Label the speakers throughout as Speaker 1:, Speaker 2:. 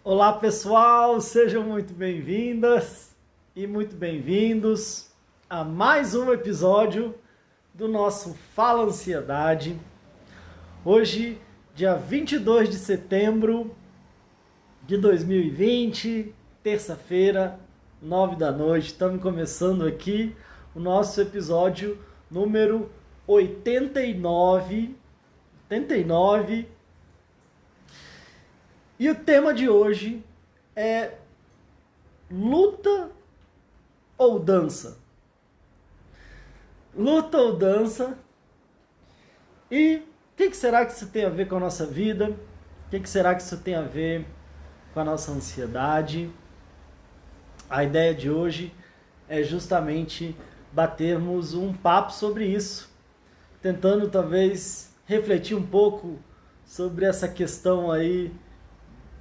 Speaker 1: Olá pessoal, sejam muito bem-vindas e muito bem-vindos a mais um episódio do nosso Fala Ansiedade. Hoje, dia 22 de setembro de 2020, terça-feira, 9 da noite. Estamos começando aqui o nosso episódio número 89. E o tema de hoje é luta ou dança? Luta ou dança? E o que será que isso tem a ver com a nossa vida? O que será que isso tem a ver com a nossa ansiedade? A ideia de hoje é justamente batermos um papo sobre isso, tentando talvez refletir um pouco sobre essa questão aí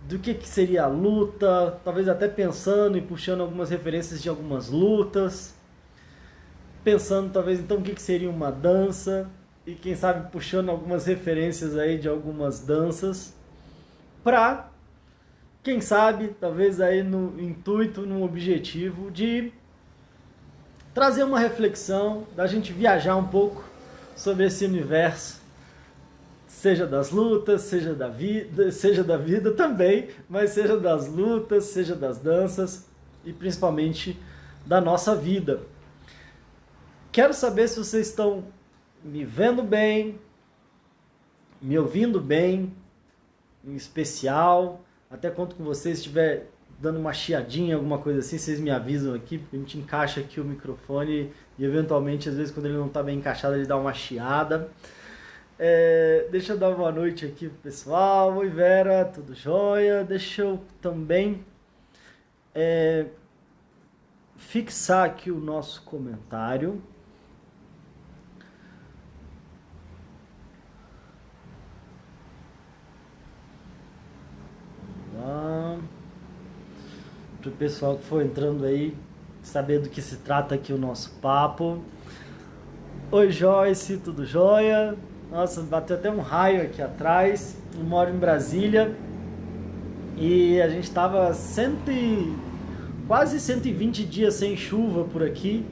Speaker 1: do que seria a luta, talvez até pensando e puxando algumas referências de algumas lutas, pensando talvez então o que seria uma dança e quem sabe puxando algumas referências aí de algumas danças para, quem sabe, talvez aí no intuito, no objetivo de trazer uma reflexão, da gente viajar um pouco sobre esse universo, seja das lutas, seja da vida também, mas seja das lutas, seja das danças e principalmente da nossa vida. Quero saber se vocês estão me vendo bem, me ouvindo bem, em especial. Até conto com vocês, se estiver dando uma chiadinha, alguma coisa assim, vocês me avisam aqui, porque a gente encaixa aqui o microfone e eventualmente, às vezes, quando ele não está bem encaixado, ele dá uma chiada. Deixa eu dar uma boa noite aqui pro pessoal. Oi Vera, tudo jóia? Deixa eu também fixar aqui o nosso comentário. Para o pessoal que for entrando aí, saber do que se trata aqui o nosso papo. Oi Joyce, tudo jóia? Nossa, bateu até um raio aqui atrás. Eu moro em Brasília e a gente estava quase 120 dias sem chuva por aqui.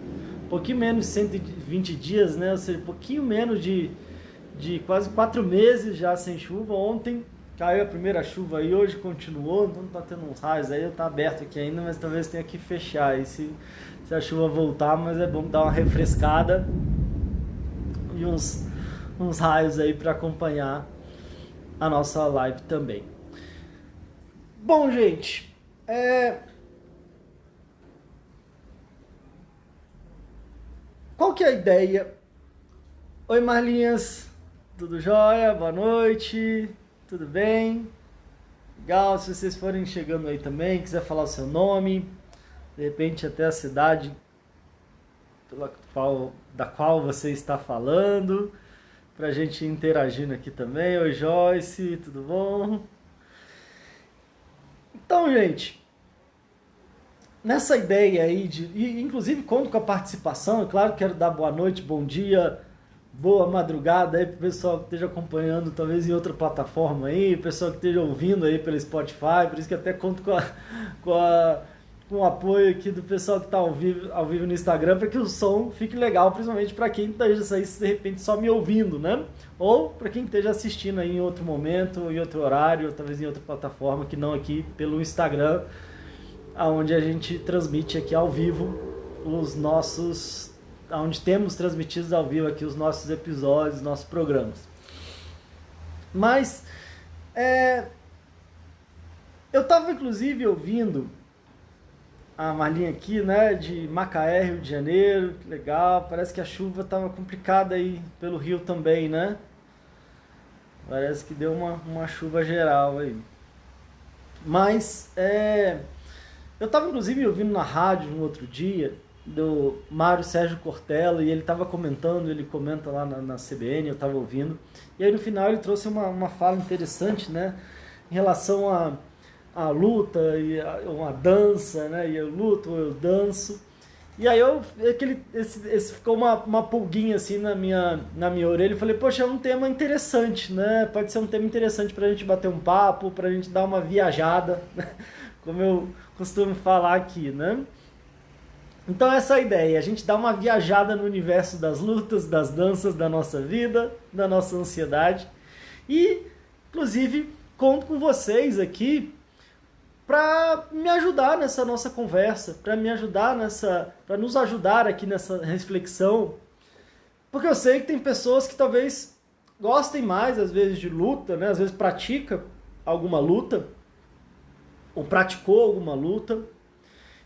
Speaker 1: Um pouquinho menos de 120 dias, né? Ou seja, um pouquinho menos de quase 4 meses já sem chuva. Ontem caiu a primeira chuva e hoje continuou, então tá tendo uns raios aí. Tá aberto aqui ainda, mas talvez tenha que fechar aí se a chuva voltar, mas é bom dar uma refrescada e uns raios aí para acompanhar a nossa live também. Bom, gente, qual que é a ideia? Oi, Marlinhas, tudo jóia? Boa noite, tudo bem? Legal, se vocês forem chegando aí também, quiser falar o seu nome, de repente até a cidade da qual você está falando, pra gente interagindo aqui também. Oi Joyce, tudo bom? Então, gente, nessa ideia aí e inclusive conto com a participação, é claro que quero dar boa noite, bom dia, boa madrugada aí pro pessoal que esteja acompanhando talvez em outra plataforma aí, o pessoal que esteja ouvindo aí pelo Spotify, por isso que até conto com o apoio aqui do pessoal que está ao vivo no Instagram, para que o som fique legal, principalmente para quem esteja aí, de repente só me ouvindo, né? Ou para quem esteja assistindo aí em outro momento, em outro horário, ou talvez em outra plataforma, que não aqui pelo Instagram, onde a gente transmite aqui ao vivo onde temos transmitidos ao vivo aqui os nossos episódios, nossos programas. Mas, eu estava inclusive ouvindo a Marlinha aqui, né, de Macaé, Rio de Janeiro, que legal, parece que a chuva estava complicada aí pelo Rio também, né? Parece que deu uma chuva geral aí. Mas, eu estava inclusive ouvindo na rádio no outro dia, do Mário Sérgio Cortella, e ele estava comentando, ele comenta lá na CBN, eu estava ouvindo, e aí no final ele trouxe uma fala interessante, né, em relação a luta e uma dança, né? E eu luto, eu danço. E aí esse ficou uma pulguinha assim na minha orelha. Eu falei, poxa, é um tema interessante, né? Pode ser um tema interessante pra gente bater um papo, pra gente dar uma viajada, como eu costumo falar aqui, né? Então essa é a ideia, a gente dá uma viajada no universo das lutas, das danças, da nossa vida, da nossa ansiedade. E, inclusive, conto com vocês aqui para me ajudar nessa nossa conversa, para nos ajudar aqui nessa reflexão, porque eu sei que tem pessoas que talvez gostem mais às vezes de luta, né? Às vezes pratica alguma luta ou praticou alguma luta,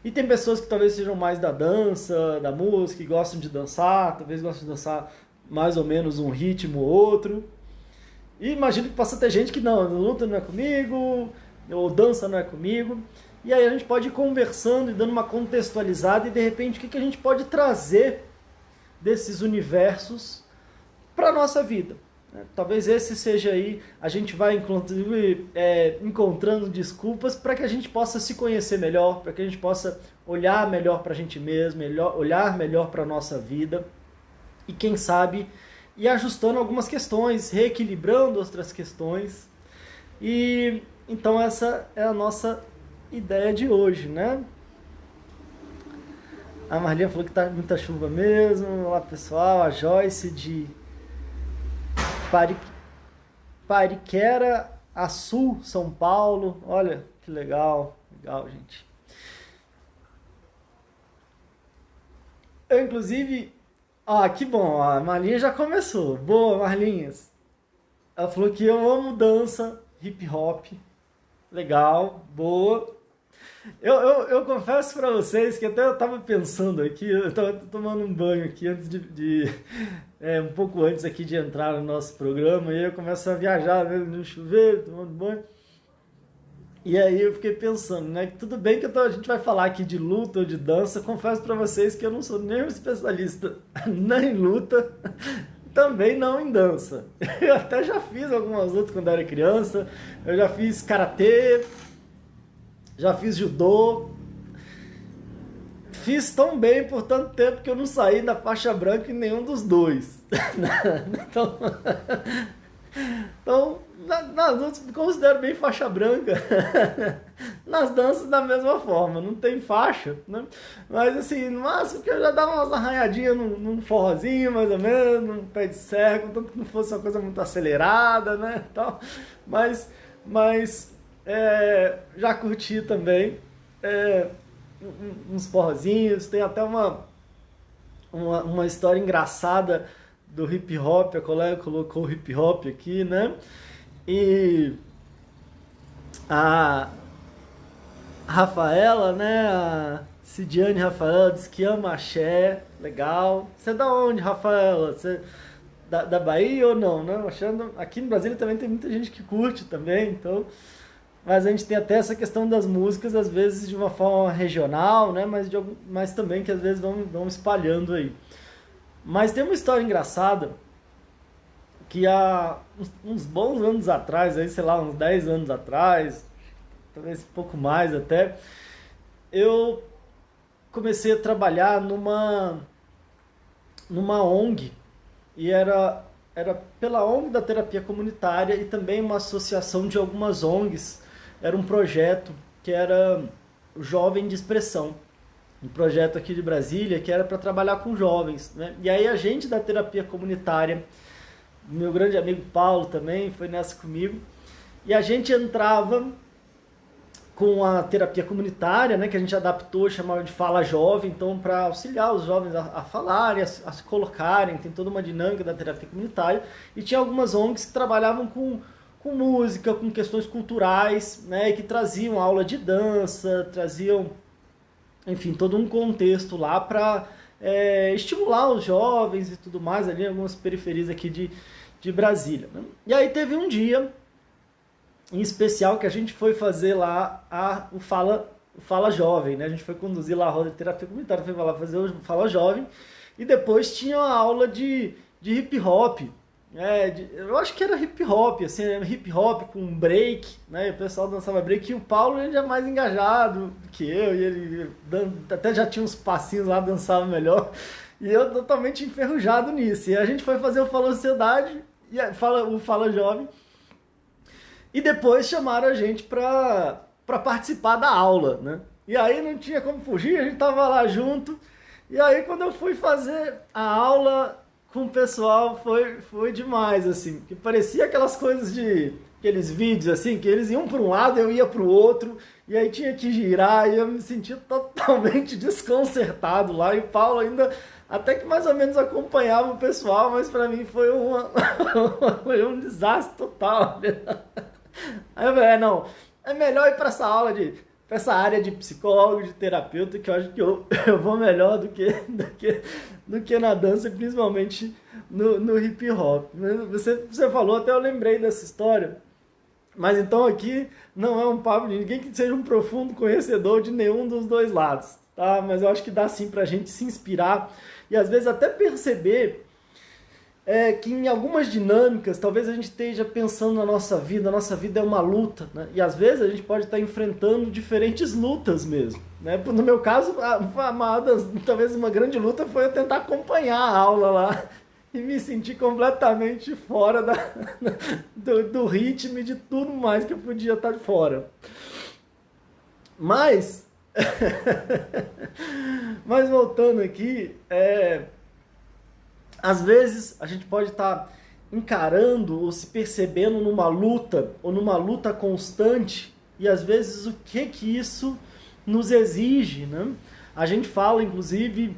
Speaker 1: e tem pessoas que talvez sejam mais da dança, da música, que gostam de dançar, talvez gostem de dançar mais ou menos um ritmo ou outro. E imagino que possa ter gente que não, luta não é comigo, ou dança não é comigo. E aí a gente pode ir conversando e dando uma contextualizada, e de repente o que a gente pode trazer desses universos para a nossa vida. Talvez esse seja aí, a gente vai inclusive encontrando desculpas para que a gente possa se conhecer melhor, para que a gente possa olhar melhor para a gente mesmo, olhar melhor para a nossa vida, e quem sabe ir ajustando algumas questões, reequilibrando outras questões. E então essa é a nossa ideia de hoje, né? A Marlinha falou que tá muita chuva mesmo. Olá pessoal, a Joyce de Pariquera, Açu, São Paulo. Olha que legal, legal, gente. Eu, inclusive, que bom, a Marlinha já começou. Boa, Marlinhas. Ela falou que eu amo dança, hip hop. Legal, boa. Eu confesso pra vocês que até eu tava pensando aqui, eu tava tomando um banho aqui antes um pouco antes aqui de entrar no nosso programa, e aí eu começo a viajar no chuveiro, tomando banho. E aí eu fiquei pensando, né, que tudo bem que a gente vai falar aqui de luta ou de dança, confesso pra vocês que eu não sou nem um especialista nem em luta, também não em dança. Eu até já fiz algumas lutas quando era criança, eu já fiz karatê, já fiz judô, fiz tão bem por tanto tempo que eu não saí da faixa branca em nenhum dos dois. Então nas lutas me considero bem faixa branca. Nas danças da mesma forma, não tem faixa, né? Mas assim, no máximo que eu já dava umas arranhadinhas num forrozinho, mais ou menos, num pé de serra, contanto que não fosse uma coisa muito acelerada, né? Então, mas já curti também uns forrozinhos. Tem até uma história engraçada do hip hop. A colega colocou o hip hop aqui, né? E a Rafaela, né? A Cidiane Rafaela disse que ama axé. Legal. Você é da onde, Rafaela? Você da Bahia ou não, né? Achando, aqui no Brasil também tem muita gente que curte também, então. Mas a gente tem até essa questão das músicas, às vezes de uma forma regional, né? Mas também que às vezes vão espalhando aí. Mas tem uma história engraçada que há uns bons anos atrás, aí, sei lá, uns 10 anos atrás, talvez um pouco mais até, eu comecei a trabalhar numa ONG, e era pela ONG da terapia comunitária e também uma associação de algumas ONGs. Era um projeto que era o Jovem de Expressão, um projeto aqui de Brasília que era para trabalhar com jovens, né? E aí a gente da terapia comunitária, meu grande amigo Paulo também foi nessa comigo, e a gente entrava com a terapia comunitária, né, que a gente adaptou, chamava de Fala Jovem, então para auxiliar os jovens a falarem, a se colocarem. Tem toda uma dinâmica da terapia comunitária, e tinha algumas ONGs que trabalhavam com música, com questões culturais, né, e que traziam aula de dança, traziam, enfim, todo um contexto lá para estimular os jovens e tudo mais, ali em algumas periferias aqui de Brasília, né? E aí teve um dia em especial que a gente foi fazer lá o Fala Jovem, né? A gente foi conduzir lá a roda de terapia comunitária, foi lá fazer o Fala Jovem, e depois tinha uma aula de hip hop, Eu acho que era hip hop, assim, hip hop com break, né? O pessoal dançava break e o Paulo ele é mais engajado que eu, e ele até já tinha uns passinhos lá, dançava melhor. E eu totalmente enferrujado nisso. E a gente foi fazer o Fala Ansiedade, o Fala Jovem, e depois chamaram a gente pra participar da aula, né? E aí não tinha como fugir, a gente tava lá junto. E aí quando eu fui fazer a aula com o pessoal foi demais, assim, que parecia aquelas coisas aqueles vídeos, assim, que eles iam para um lado, eu ia para o outro, e aí tinha que girar, e eu me sentia totalmente desconcertado lá, e o Paulo ainda, até que mais ou menos acompanhava o pessoal, mas para mim foi foi um desastre total. Aí eu falei, não, é melhor ir para essa aula pra essa área de psicólogo, de terapeuta, que eu acho que eu vou melhor do que na dança, principalmente no hip hop. Você falou, até eu lembrei dessa história, mas então aqui não é um papo de ninguém que seja um profundo conhecedor de nenhum dos dois lados, tá? Mas eu acho que dá sim pra gente se inspirar e às vezes até perceber que em algumas dinâmicas, talvez a gente esteja pensando na nossa vida, a nossa vida é uma luta, né? E às vezes a gente pode estar enfrentando diferentes lutas mesmo, né? No meu caso, talvez uma grande luta foi eu tentar acompanhar a aula lá e me sentir completamente fora do ritmo e de tudo mais que eu podia estar fora. Mas, mas voltando aqui, às vezes a gente pode estar encarando ou se percebendo numa luta ou numa luta constante e às vezes o que isso nos exige, né? A gente fala inclusive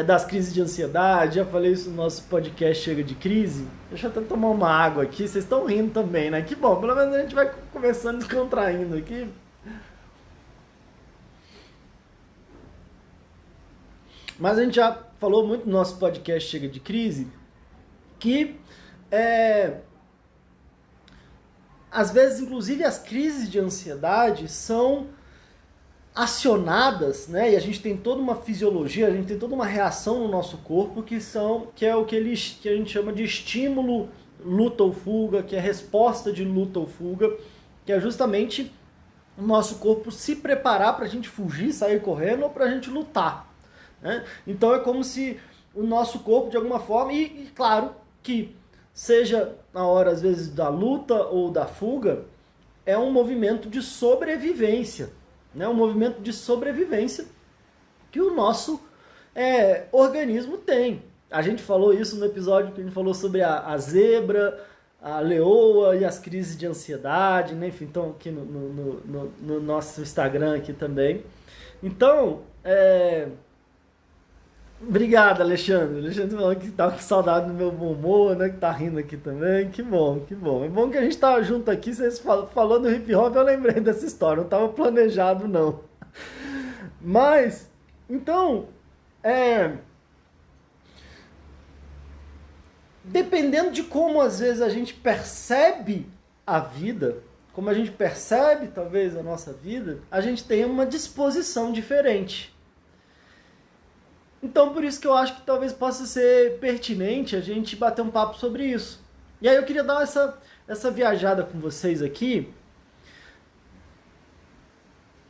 Speaker 1: das crises de ansiedade, já falei isso no nosso podcast Chega de Crise. Deixa eu até tomar uma água aqui, vocês estão rindo também, né? Que bom, pelo menos a gente vai conversando, descontraindo aqui. Mas a gente já falou muito no nosso podcast Chega de Crise que às vezes, inclusive, as crises de ansiedade são acionadas, né? E a gente tem toda uma fisiologia, a gente tem toda uma reação no nosso corpo que é o que a gente chama de estímulo luta ou fuga, que é resposta de luta ou fuga, que é justamente o nosso corpo se preparar para a gente fugir, sair correndo ou para a gente lutar. Né? Então é como se o nosso corpo de alguma forma, e claro que seja na hora às vezes da luta ou da fuga, é um movimento de sobrevivência, né? Um movimento de sobrevivência que o nosso organismo tem. A gente falou isso no episódio que a gente falou sobre a zebra, a leoa e as crises de ansiedade, né? Enfim, então aqui no nosso Instagram aqui também. Então, obrigado, Alexandre. Alexandre falou que tá com saudade do meu bom humor, né? Que tá rindo aqui também. Que bom, que bom. É bom que a gente tá junto aqui. Vocês falando do hip hop, eu lembrei dessa história. Não tava planejado, não. Mas, então, dependendo de como às vezes a gente percebe a vida, como a gente percebe talvez a nossa vida, a gente tem uma disposição diferente. Então por isso que eu acho que talvez possa ser pertinente a gente bater um papo sobre isso. E aí eu queria dar essa viajada com vocês aqui.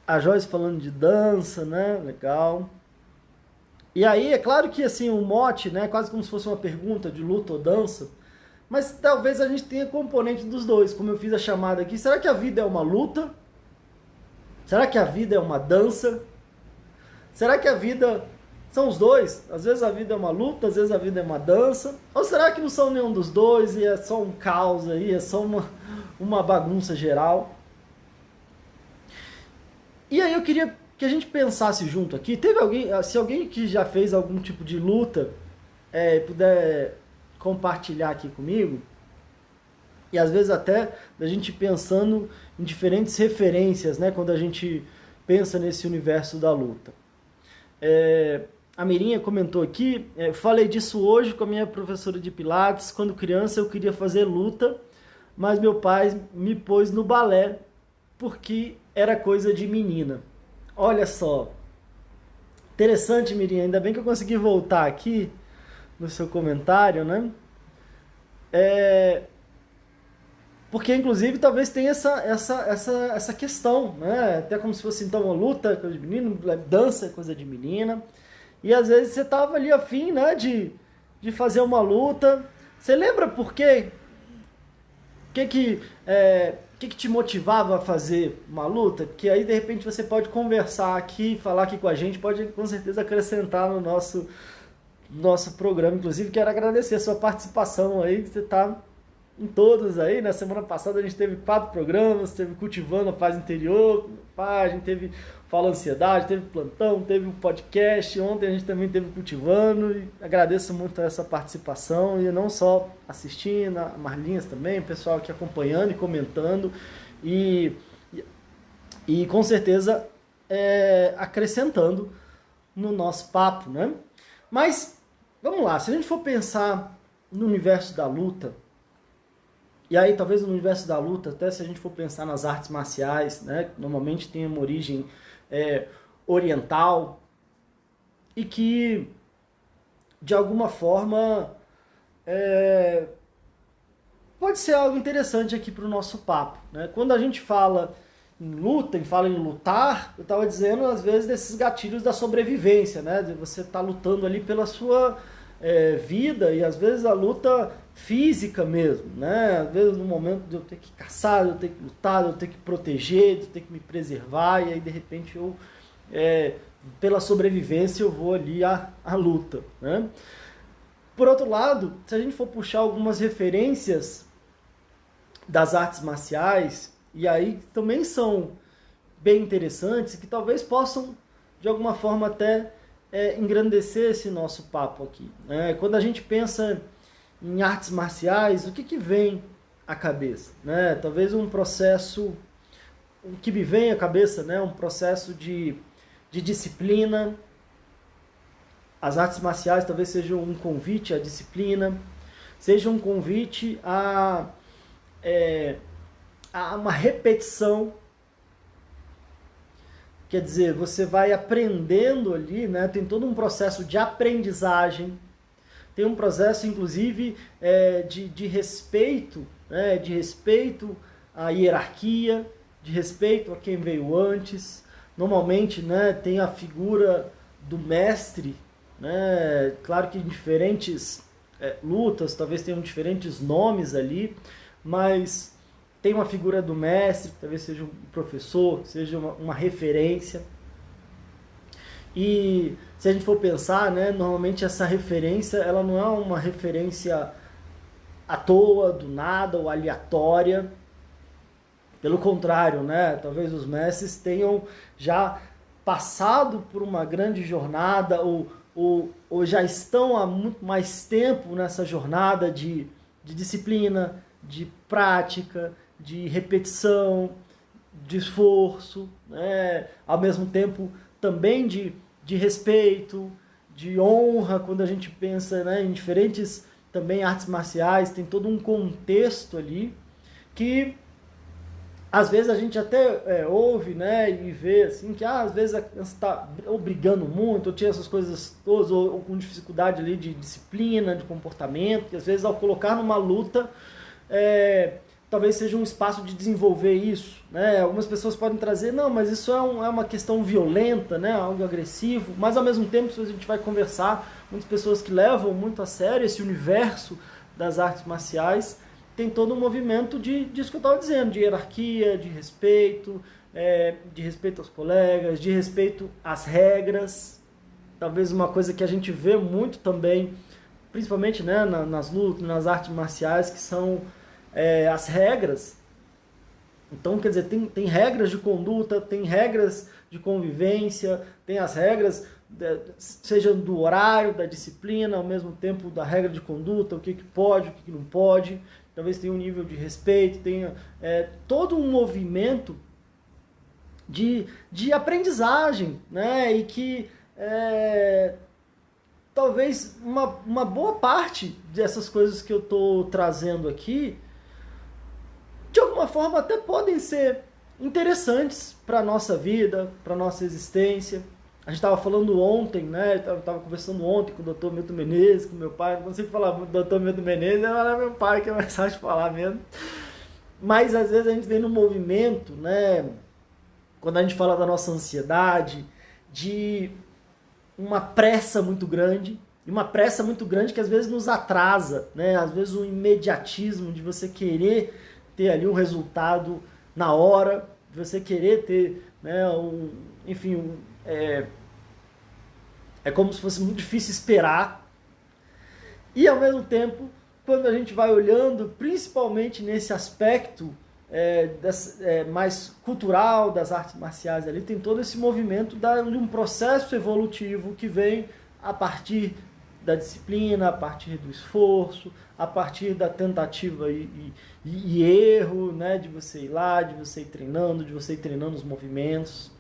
Speaker 1: A Joyce falando de dança, né? Legal. E aí, é claro que assim, o mote, né, quase como se fosse uma pergunta de luta ou dança, mas talvez a gente tenha componente dos dois, como eu fiz a chamada aqui. Será que a vida é uma luta? Será que a vida é uma dança? Será que a vida são os dois? Às vezes a vida é uma luta, às vezes a vida é uma dança. Ou será que não são nenhum dos dois e é só um caos aí, é só uma bagunça geral? E aí eu queria que a gente pensasse junto aqui. Teve alguém, se alguém que já fez algum tipo de luta, puder compartilhar aqui comigo, e às vezes até da gente pensando em diferentes referências, né, quando a gente pensa nesse universo da luta. A Mirinha comentou aqui, falei disso hoje com a minha professora de Pilates. Quando criança eu queria fazer luta, mas meu pai me pôs no balé porque era coisa de menina. Olha só, interessante, Mirinha, ainda bem que eu consegui voltar aqui no seu comentário, né? Porque, inclusive, talvez tenha essa questão, né? Até como se fosse, então, uma luta, coisa de menino, dança, coisa de menina. E, às vezes, você tava ali afim, né, de fazer uma luta. Você lembra por quê? O que te motivava a fazer uma luta? Que aí, de repente, você pode conversar aqui, falar aqui com a gente, pode, com certeza, acrescentar no nosso programa. Inclusive, quero agradecer a sua participação aí, que você está em todos aí. Na semana passada a gente teve 4 programas, teve Cultivando a Paz Interior, a gente teve Fala Ansiedade, teve Plantão, teve um podcast, ontem a gente também teve Cultivando, e agradeço muito essa participação, e não só assistindo, a Marlinhas também, o pessoal aqui acompanhando e comentando, e com certeza acrescentando no nosso papo, né? Mas, vamos lá, se a gente for pensar no universo da luta, e aí talvez no universo da luta, até se a gente for pensar nas artes marciais, né, normalmente tem uma origem oriental, e que de alguma forma pode ser algo interessante aqui para o nosso papo, né? Quando a gente fala em luta, fala em lutar, eu estava dizendo às vezes desses gatilhos da sobrevivência, né? De você estar lutando ali pela sua vida, e às vezes a luta física mesmo, né? Às vezes no momento de eu ter que caçar, de eu ter que lutar, de eu ter que proteger, de eu ter que me preservar, e aí de repente eu, pela sobrevivência, eu vou ali à luta, né? Por outro lado, se a gente for puxar algumas referências das artes marciais, e aí também são bem interessantes, que talvez possam de alguma forma até engrandecer esse nosso papo aqui, né? Quando a gente pensa em artes marciais, o que vem à cabeça, né? Talvez um processo, o que me vem à cabeça, né? Um processo de disciplina. As artes marciais talvez sejam um convite à disciplina, seja um convite a uma repetição. Quer dizer, você vai aprendendo ali, né? Tem todo um processo de aprendizagem, tem um processo, inclusive, de respeito, né? De respeito à hierarquia, de respeito a quem veio antes. Normalmente, né, tem a figura do mestre, né? Claro que em diferentes lutas, talvez tenham diferentes nomes ali, mas tem uma figura do mestre, talvez seja um professor, seja uma referência. E se a gente for pensar, né, normalmente essa referência, ela não é uma referência à toa, do nada ou aleatória. Pelo contrário, né, talvez os mestres tenham já passado por uma grande jornada ou já estão há muito mais tempo nessa jornada de disciplina, de prática, de repetição, de esforço, né? Ao mesmo tempo também de respeito, de honra. Quando a gente pensa, né, em diferentes também artes marciais, tem todo um contexto ali que às vezes a gente até ouve, né, e vê assim que às vezes a criança está ou brigando muito, ou tinha essas coisas todas, ou com dificuldade ali de disciplina, de comportamento, que às vezes ao colocar numa luta talvez seja um espaço de desenvolver isso, né? Algumas pessoas podem trazer, não, mas isso é uma questão violenta, né? Algo agressivo, mas ao mesmo tempo, se a gente vai conversar, muitas pessoas que levam muito a sério esse universo das artes marciais, tem todo um movimento disso que eu estava dizendo, de hierarquia, de respeito aos colegas, de respeito às regras. Talvez uma coisa que a gente vê muito também, principalmente, né, nas lutas, nas artes marciais, que são as regras. Então, quer dizer, tem regras de conduta, tem regras de convivência, tem as regras, seja do horário, da disciplina, ao mesmo tempo da regra de conduta, o que pode, o que não pode. Talvez tenha um nível de respeito, tenha todo um movimento de aprendizagem, né? E que talvez uma boa parte dessas coisas que eu estou trazendo aqui, de alguma forma até podem ser interessantes para a nossa vida, para a nossa existência. A gente estava falando ontem, né? Eu estava conversando ontem com o Dr. Milton Menezes, com meu pai. Não consigo falar muito do Dr. Milton Menezes, é meu pai que é mais fácil de falar mesmo. Mas às vezes a gente vem no movimento, né? Quando a gente fala da nossa ansiedade, de uma pressa muito grande, e uma pressa muito grande que às vezes nos atrasa, né? Às vezes o imediatismo de você querer ter ali um resultado na hora, de você querer ter, né, enfim, é como se fosse muito difícil esperar. E ao mesmo tempo, quando a gente vai olhando, principalmente nesse aspecto mais cultural das artes marciais ali, tem todo esse movimento de um processo evolutivo que vem a partir da disciplina, a partir do esforço, a partir da tentativa e erro, né, de você ir lá, de você ir treinando os movimentos.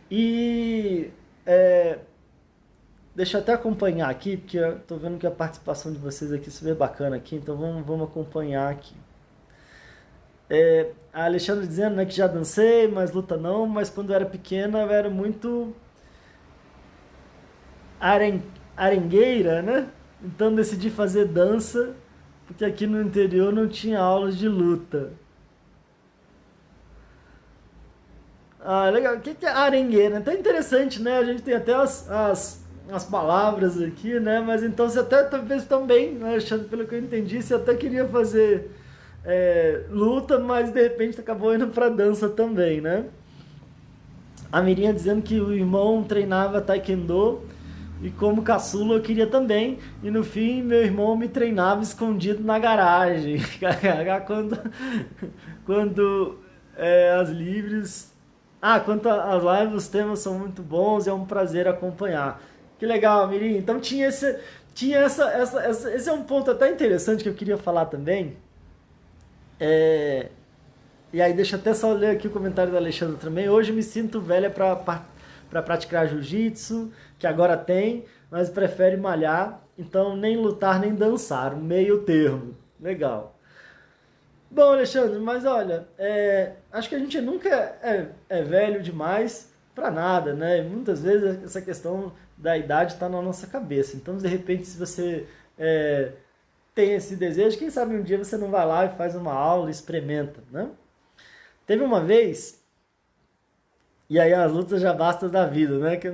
Speaker 1: E deixa eu até acompanhar aqui, porque eu tô vendo que a participação de vocês aqui é super bacana aqui, então vamos acompanhar aqui. A Alexandre dizendo, né, que já dancei, mas luta não, mas quando eu era pequena eu era muito arengueira, né? Então decidi fazer dança, porque aqui no interior não tinha aulas de luta. Ah, legal. O que é arengueira? Então é interessante, né? A gente tem até as palavras aqui, né? Mas então você até talvez também, né, Alexandre, pelo que eu entendi, você até queria fazer luta, mas de repente acabou indo pra dança também, né? A Mirinha dizendo que o irmão treinava taekwondo e como caçula eu queria também, e no fim meu irmão me treinava escondido na garagem. quando as livres... quanto às lives, os temas são muito bons e é um prazer acompanhar. Que legal, Mirim. Então esse é um ponto até interessante que eu queria falar também. E aí deixa eu até só ler aqui o comentário da Alexandra também. Hoje me sinto velha para praticar jiu-jitsu, que agora tem, mas prefere malhar, então nem lutar nem dançar, um meio termo. Legal. Bom, Alexandre, mas olha, acho que a gente nunca é velho demais para nada, né? Muitas vezes essa questão da idade está na nossa cabeça. Então, de repente, se você tem esse desejo, quem sabe um dia você não vai lá e faz uma aula, experimenta, né? Teve uma vez, e aí as lutas já bastam da vida, né? Que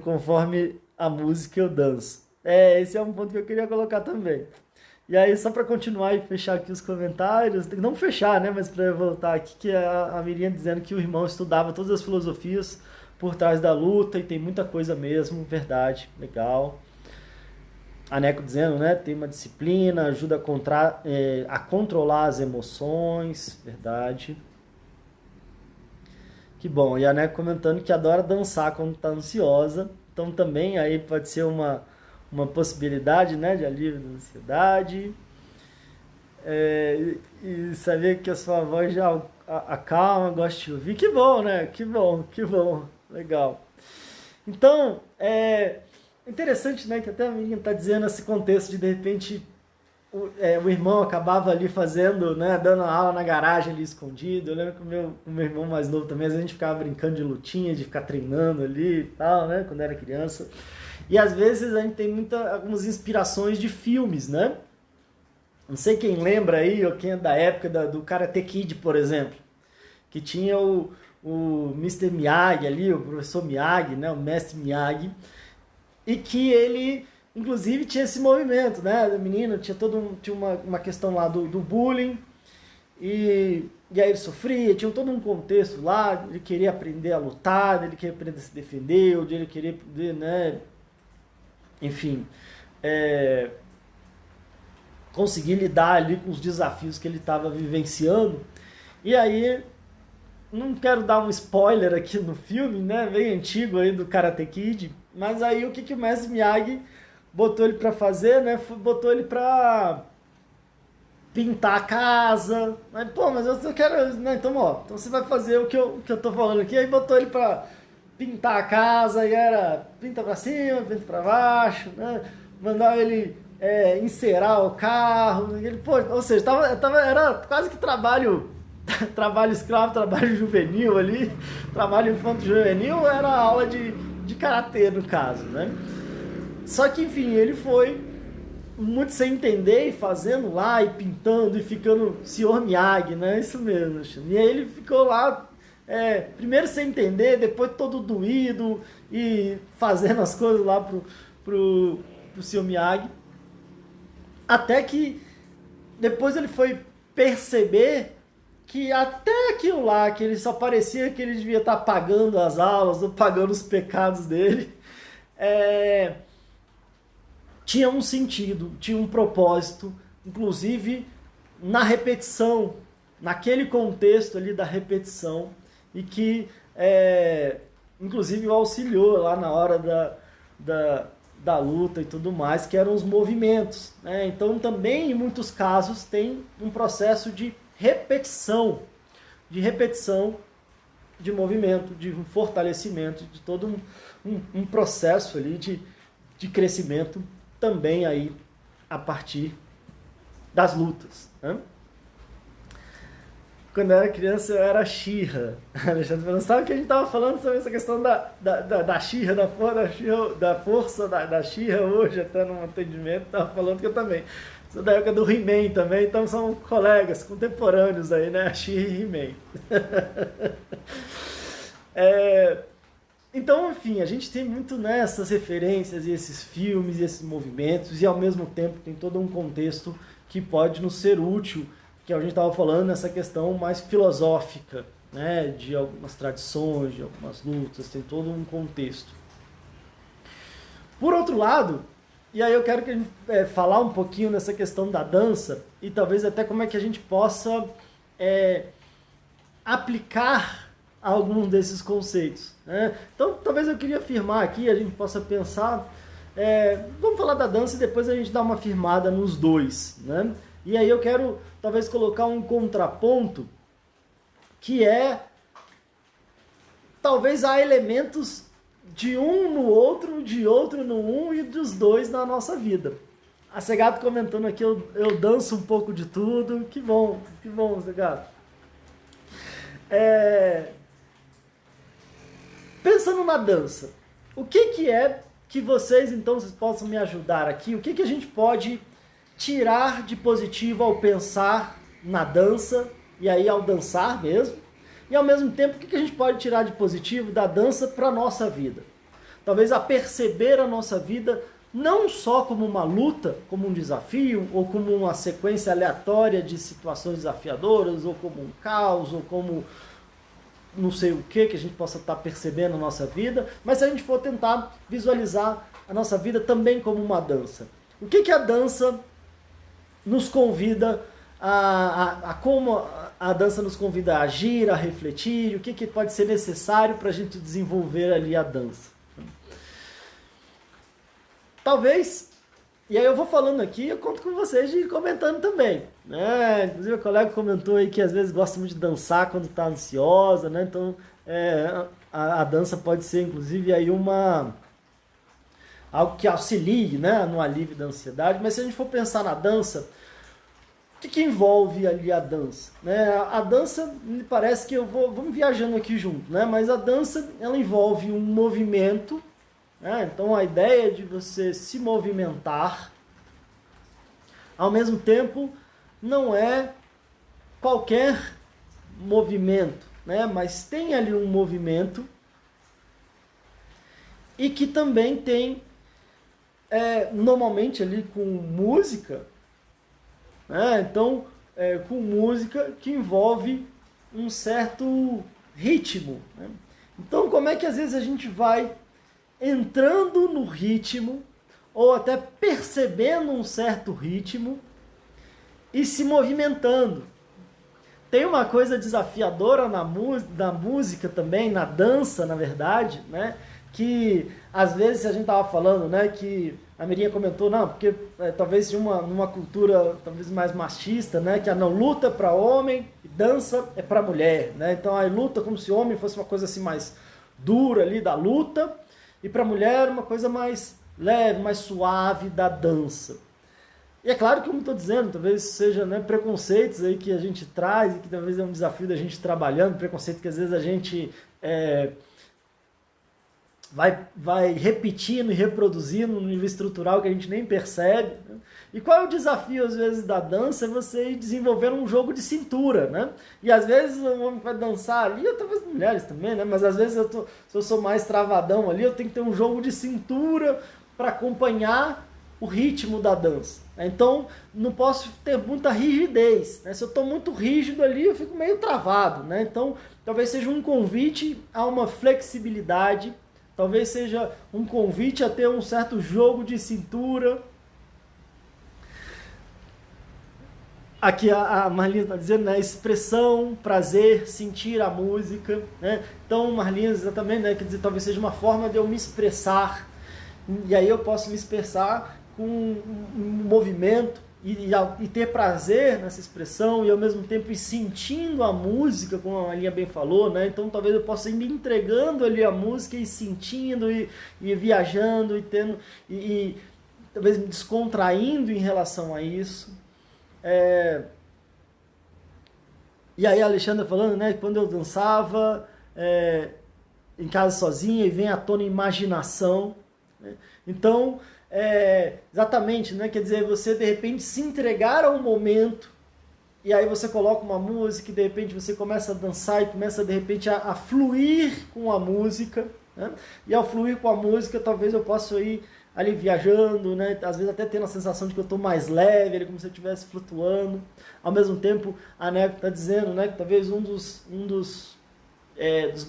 Speaker 1: conforme a música eu danço. Esse é um ponto que eu queria colocar também. E aí, só para continuar e fechar aqui os comentários, não fechar, né, mas para voltar aqui, que a Miriam dizendo que o irmão estudava todas as filosofias por trás da luta e tem muita coisa mesmo, verdade, legal. A Neco dizendo, né, tem uma disciplina, ajuda a controlar as emoções, verdade. Que bom, e a Neco comentando que adora dançar quando está ansiosa, então também aí pode ser uma possibilidade, né, de alívio da ansiedade. E saber que a sua voz já acalma, gosta de ouvir. Que bom, né? Que bom. Legal. Então, interessante, né, que até a menina está dizendo esse contexto de repente, o irmão acabava ali fazendo, né, dando aula na garagem ali escondido. Eu lembro que o meu irmão mais novo também, às vezes a gente ficava brincando de lutinha, de ficar treinando ali e tal, né, quando era criança. E às vezes a gente tem algumas inspirações de filmes, né? Não sei quem lembra aí, ou quem é da época do Karate Kid, por exemplo. Que tinha o Mr. Miyagi ali, o professor Miyagi, né? O mestre Miyagi. E que ele, inclusive, tinha esse movimento, né? O menino tinha uma questão lá do bullying. E aí ele sofria, tinha todo um contexto lá. Ele queria aprender a lutar, ele queria aprender a se defender, ele queria poder, né? Enfim, conseguir lidar ali com os desafios que ele estava vivenciando. E aí, não quero dar um spoiler aqui no filme, né, bem antigo aí do Karate Kid, mas aí o que o mestre Miyagi botou ele para fazer, né, botou ele para pintar a casa. Mas, mas eu quero, né, então você vai fazer o que eu tô falando aqui. Aí botou ele para pintar a casa, e era pinta pra cima, pinta pra baixo, né? Mandava ele encerar o carro, ou seja, era quase que trabalho trabalho escravo, trabalho juvenil ali, trabalho infanto-juvenil, era aula de karatê no caso, né? Só que, enfim, ele foi muito sem entender e fazendo lá e pintando e ficando Sr. Miyagi, né? Isso mesmo. E aí ele ficou lá, primeiro sem entender, depois todo doído e fazendo as coisas lá pro Sr. Miyagi. Até que depois ele foi perceber que até aquilo lá, que ele só parecia que ele devia estar pagando as aulas ou pagando os pecados dele, tinha um sentido, tinha um propósito, inclusive na repetição, naquele contexto ali da repetição, e que inclusive o auxiliou lá na hora da luta e tudo mais, que eram os movimentos, né? Então também em muitos casos tem um processo de repetição de movimento, de um fortalecimento, de todo um processo ali de crescimento também aí a partir das lutas, né? Quando eu era criança eu era She-Ra. Alexandre, não sabe o que a gente estava falando sobre essa questão da She-Ra, da força da She-Ra hoje, até no atendimento, estava falando que eu também sou da época do He-Man também, então são colegas, contemporâneos aí, né? She-Ra e He-Man. Então, enfim, a gente tem muito nessas referências e esses filmes e esses movimentos, e ao mesmo tempo tem todo um contexto que pode nos ser útil, que a gente estava falando nessa questão mais filosófica, né, de algumas tradições, de algumas lutas, tem todo um contexto. Por outro lado, e aí eu quero que a gente falar um pouquinho nessa questão da dança, e talvez até como é que a gente possa aplicar alguns desses conceitos, né? Então, talvez eu queria afirmar aqui, a gente possa pensar, vamos falar da dança e depois a gente dá uma firmada nos dois, né? E aí eu quero talvez colocar um contraponto que talvez há elementos de um no outro, de outro no um e dos dois na nossa vida. A Segato comentando aqui, eu danço um pouco de tudo, que bom, Segato. Pensando na dança, o que é que vocês possam me ajudar aqui? O que a gente pode tirar de positivo ao pensar na dança, e aí ao dançar mesmo, e ao mesmo tempo, o que a gente pode tirar de positivo da dança para a nossa vida? Talvez a perceber a nossa vida não só como uma luta, como um desafio, ou como uma sequência aleatória de situações desafiadoras, ou como um caos, ou como não sei o que a gente possa estar percebendo na nossa vida, mas se a gente for tentar visualizar a nossa vida também como uma dança. O que a dança nos convida como a dança nos convida a agir, a refletir, o que pode ser necessário para a gente desenvolver ali a dança. Talvez, e aí eu vou falando aqui, eu conto com vocês de ir comentando também, né? Inclusive o colega comentou aí que às vezes gosta muito de dançar quando está ansiosa, né? Então a dança pode ser inclusive aí algo que auxilie, né, no alívio da ansiedade. Mas se a gente for pensar na dança, o que envolve ali a dança? Né? A dança, me parece que vamos viajando aqui junto, né? Mas a dança, ela envolve um movimento, né? Então a ideia de você se movimentar, ao mesmo tempo, não é qualquer movimento, né? Mas tem ali um movimento e que também tem, normalmente ali com música, né? Então, com música que envolve um certo ritmo, né? Então, como é que às vezes a gente vai entrando no ritmo, ou até percebendo um certo ritmo e se movimentando? Tem uma coisa desafiadora na música também, na dança, na verdade, né? Que às vezes a gente estava falando, né, que a Mirinha comentou, não, porque talvez numa cultura talvez mais machista, né, que a não luta é para homem e dança é para mulher, né? Então a luta como se homem fosse uma coisa assim mais dura ali da luta, e para mulher uma coisa mais leve, mais suave da dança. E é claro que, como estou dizendo, talvez seja, né, preconceitos aí que a gente traz e que talvez é um desafio da gente trabalhando, preconceito que às vezes a gente vai repetindo e reproduzindo no nível estrutural que a gente nem percebe. Né? E qual é o desafio, às vezes, da dança? É você ir desenvolvendo um jogo de cintura, né? E às vezes o homem vai dançar ali, ou talvez mulheres também, né? Mas às vezes se eu sou mais travadão ali, eu tenho que ter um jogo de cintura para acompanhar o ritmo da dança. Então, não posso ter muita rigidez. Né? Se eu estou muito rígido ali, eu fico meio travado. Né? Então, talvez seja um convite a uma flexibilidade, talvez seja um convite a ter um certo jogo de cintura. Aqui a Marlinhas está dizendo, né, expressão, prazer, sentir a música. Né? Então, Marlinhas, exatamente, né, quer dizer, talvez seja uma forma de eu me expressar. E aí eu posso me expressar com um movimento e ter prazer nessa expressão e ao mesmo tempo ir sentindo a música, como a Malinha bem falou, né? Então talvez eu possa ir me entregando ali a música e sentindo e viajando e tendo e talvez me descontraindo em relação a isso. E aí a Alexandra falando, né? Quando eu dançava em casa sozinha e vem à tona imaginação. Né? Então exatamente, né? Quer dizer, você de repente se entregar ao momento e aí você coloca uma música e de repente você começa a dançar e começa de repente a fluir com a música, né? E ao fluir com a música talvez eu possa ir ali viajando, né? Às vezes até tendo a sensação de que eu estou mais leve, como se eu estivesse flutuando. Ao mesmo tempo a Neco está dizendo, né, que talvez um dos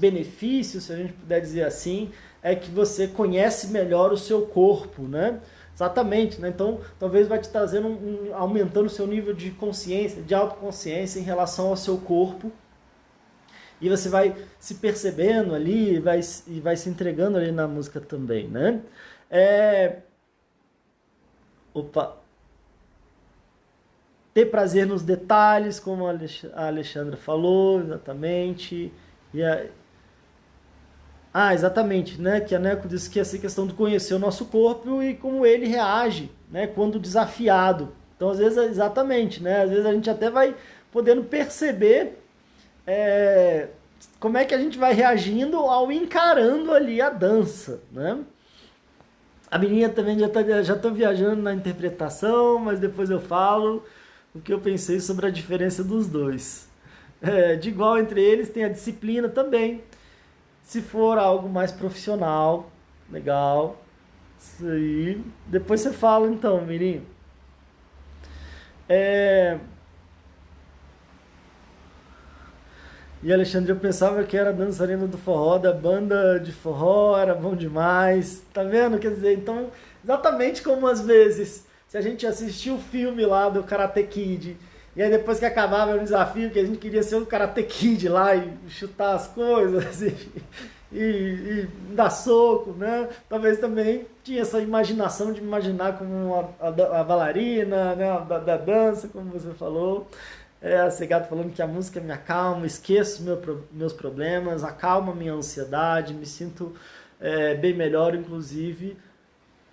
Speaker 1: benefícios, se a gente puder dizer assim, é que você conhece melhor o seu corpo, né? Exatamente, né? Então, talvez vai te trazendo, aumentando o seu nível de consciência, de autoconsciência em relação ao seu corpo. E você vai se percebendo ali e vai se entregando ali na música também, né? Ter prazer nos detalhes, como a Alexandra falou, exatamente. Exatamente, né? Que a Neco disse que essa questão de conhecer o nosso corpo e como ele reage, né? Quando desafiado. Então, às vezes, exatamente, né? Às vezes a gente até vai podendo perceber como é que a gente vai reagindo ao encarando ali a dança, né? A menina também já tô viajando na interpretação, mas depois eu falo o que eu pensei sobre a diferença dos dois. De igual entre eles tem a disciplina também. Se for algo mais profissional, legal, isso aí. Depois você fala então, Mirim. E Alexandre, eu pensava que era dançarina do forró, da banda de forró, era bom demais. Tá vendo? Quer dizer, então, exatamente como às vezes, se a gente assistiu o filme lá do Karate Kid, e aí depois que acabava o desafio, que a gente queria ser um Karate Kid lá e chutar as coisas e dar soco, né? Talvez também tinha essa imaginação de me imaginar como a bailarina, né? Da dança, como você falou. A Segato falando que a música me acalma, esqueço meus problemas, acalma minha ansiedade, me sinto bem melhor, inclusive,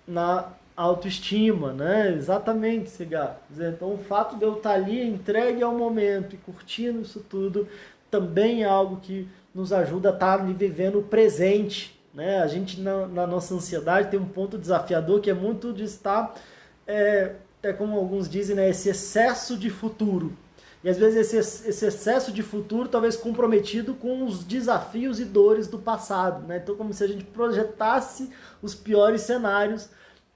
Speaker 1: na autoestima, né? Exatamente, Segato. Então, o fato de eu estar ali entregue ao momento e curtindo isso tudo também é algo que nos ajuda a estar ali vivendo o presente, né? A gente, na nossa ansiedade, tem um ponto desafiador que é muito de estar, como alguns dizem, né? Esse excesso de futuro. E às vezes esse excesso de futuro talvez comprometido com os desafios e dores do passado, né? Então, como se a gente projetasse os piores cenários,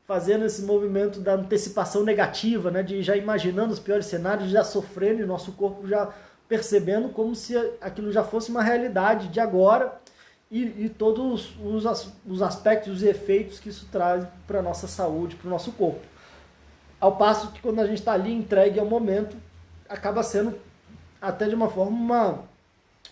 Speaker 1: fazendo esse movimento da antecipação negativa, né? De já imaginando os piores cenários, já sofrendo e nosso corpo já percebendo como se aquilo já fosse uma realidade de agora e todos os aspectos e efeitos que isso traz para a nossa saúde, para o nosso corpo. Ao passo que quando a gente está ali entregue ao momento, acaba sendo até de uma forma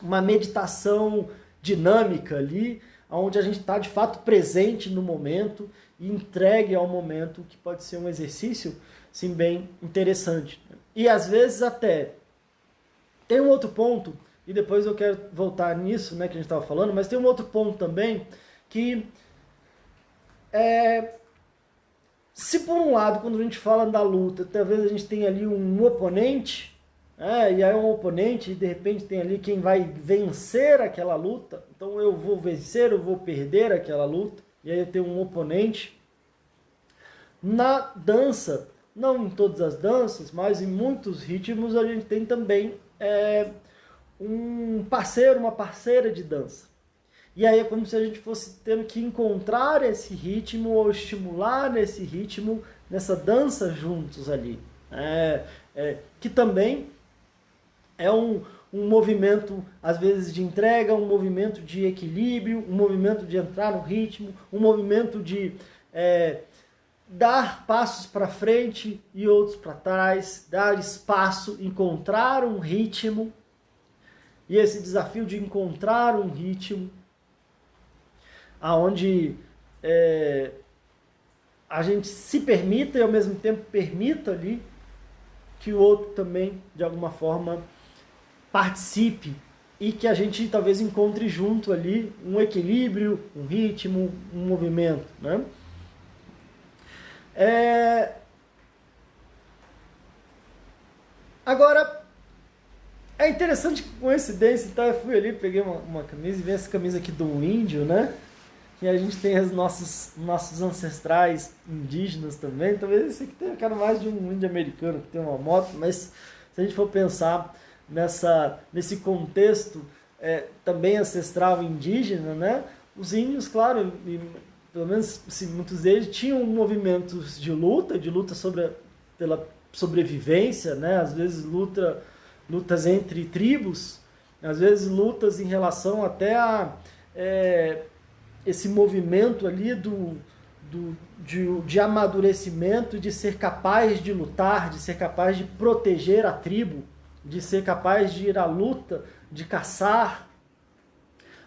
Speaker 1: uma meditação dinâmica ali, onde a gente está de fato presente no momento e entregue ao momento, que pode ser um exercício sim, bem interessante. E às vezes até tem um outro ponto, e depois eu quero voltar nisso, né, que a gente estava falando, mas tem um outro ponto também que Se por um lado, quando a gente fala da luta, talvez a gente tenha ali um oponente, e aí um oponente, e de repente tem ali quem vai vencer aquela luta, então eu vou vencer, eu vou perder aquela luta, e aí eu tenho um oponente. Na dança, não em todas as danças, mas em muitos ritmos a gente tem também um parceiro, uma parceira de dança. E aí é como se a gente fosse tendo que encontrar esse ritmo ou estimular esse ritmo, nessa dança juntos ali. Que também é um movimento, às vezes, de entrega, um movimento de equilíbrio, um movimento de entrar no ritmo, um movimento de dar passos para frente e outros para trás, dar espaço, encontrar um ritmo. E esse desafio de encontrar um ritmo aonde a gente se permita e ao mesmo tempo permita ali que o outro também, de alguma forma, participe e que a gente talvez encontre junto ali um equilíbrio, um ritmo, um movimento, né? Agora, é interessante que, coincidência, então eu fui ali, peguei uma camisa e vi essa camisa aqui do índio, né? E a gente tem os nossos ancestrais indígenas também. Talvez esse aqui tenha cara mais de um índio americano que tem uma moto, mas se a gente for pensar nesse contexto também ancestral indígena, né? Os índios, claro, pelo menos assim, muitos deles tinham movimentos de luta pela sobrevivência, né? Às vezes lutas entre tribos, às vezes lutas em relação até a esse movimento ali de amadurecimento, de ser capaz de lutar, de ser capaz de proteger a tribo, de ser capaz de ir à luta, de caçar,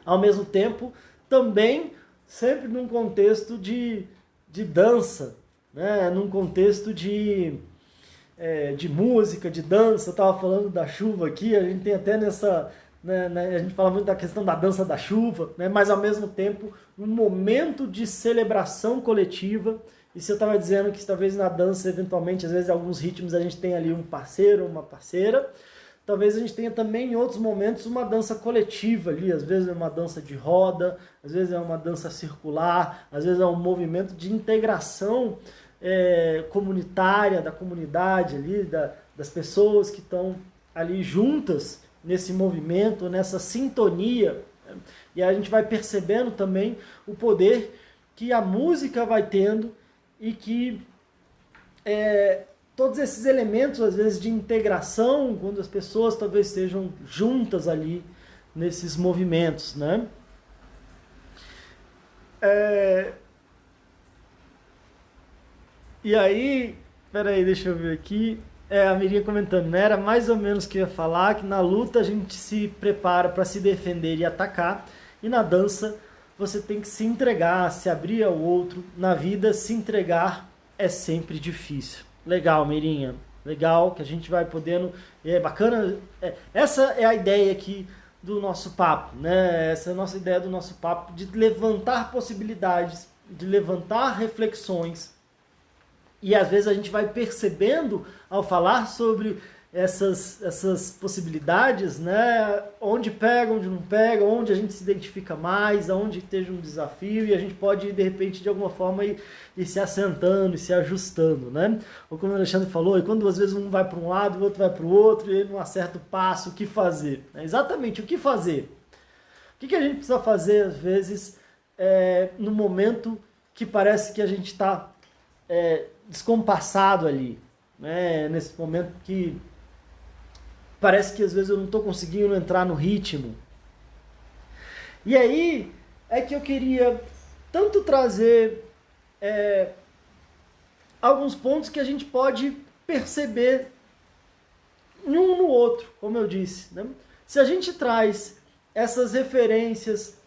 Speaker 1: ao mesmo tempo também sempre num contexto de dança, né? Num contexto de música, de dança. Eu estava falando da chuva aqui, a gente tem até a gente fala muito da questão da dança da chuva, né? Mas ao mesmo tempo um momento de celebração coletiva. E se eu estava dizendo que talvez na dança, eventualmente, às vezes em alguns ritmos a gente tem ali um parceiro, uma parceira, talvez a gente tenha também em outros momentos uma dança coletiva ali, às vezes é uma dança de roda, às vezes é uma dança circular, às vezes é um movimento de integração comunitária, da comunidade ali, das pessoas que estão ali juntas nesse movimento, nessa sintonia. E a gente vai percebendo também o poder que a música vai tendo e que todos esses elementos, às vezes, de integração, quando as pessoas talvez estejam juntas ali nesses movimentos, né? E aí, peraí, deixa eu ver aqui. A Miriam comentando, né? Era mais ou menos o que eu ia falar, que na luta a gente se prepara para se defender e atacar, e na dança você tem que se entregar, se abrir ao outro. Na vida, se entregar é sempre difícil. Legal, Mirinha. Legal, que a gente vai podendo... É bacana. Essa é a ideia aqui do nosso papo, né? Essa é a nossa ideia do nosso papo, de levantar possibilidades, de levantar reflexões. E às vezes a gente vai percebendo, ao falar sobre essas possibilidades, né? Onde pega, onde não pega, onde a gente se identifica mais, onde esteja um desafio, e a gente pode, de repente, de alguma forma, ir se assentando, e se ajustando, né? Ou como o Alexandre falou, e quando às vezes um vai para um lado, o outro vai para o outro, e ele não acerta o passo, o que fazer? Exatamente, o que fazer? O que a gente precisa fazer, às vezes, no momento que parece que a gente está descompassado ali, né? Nesse momento que parece que às vezes eu não estou conseguindo entrar no ritmo. E aí é que eu queria tanto trazer alguns pontos que a gente pode perceber um no outro, como eu disse, né? Se a gente traz essas referências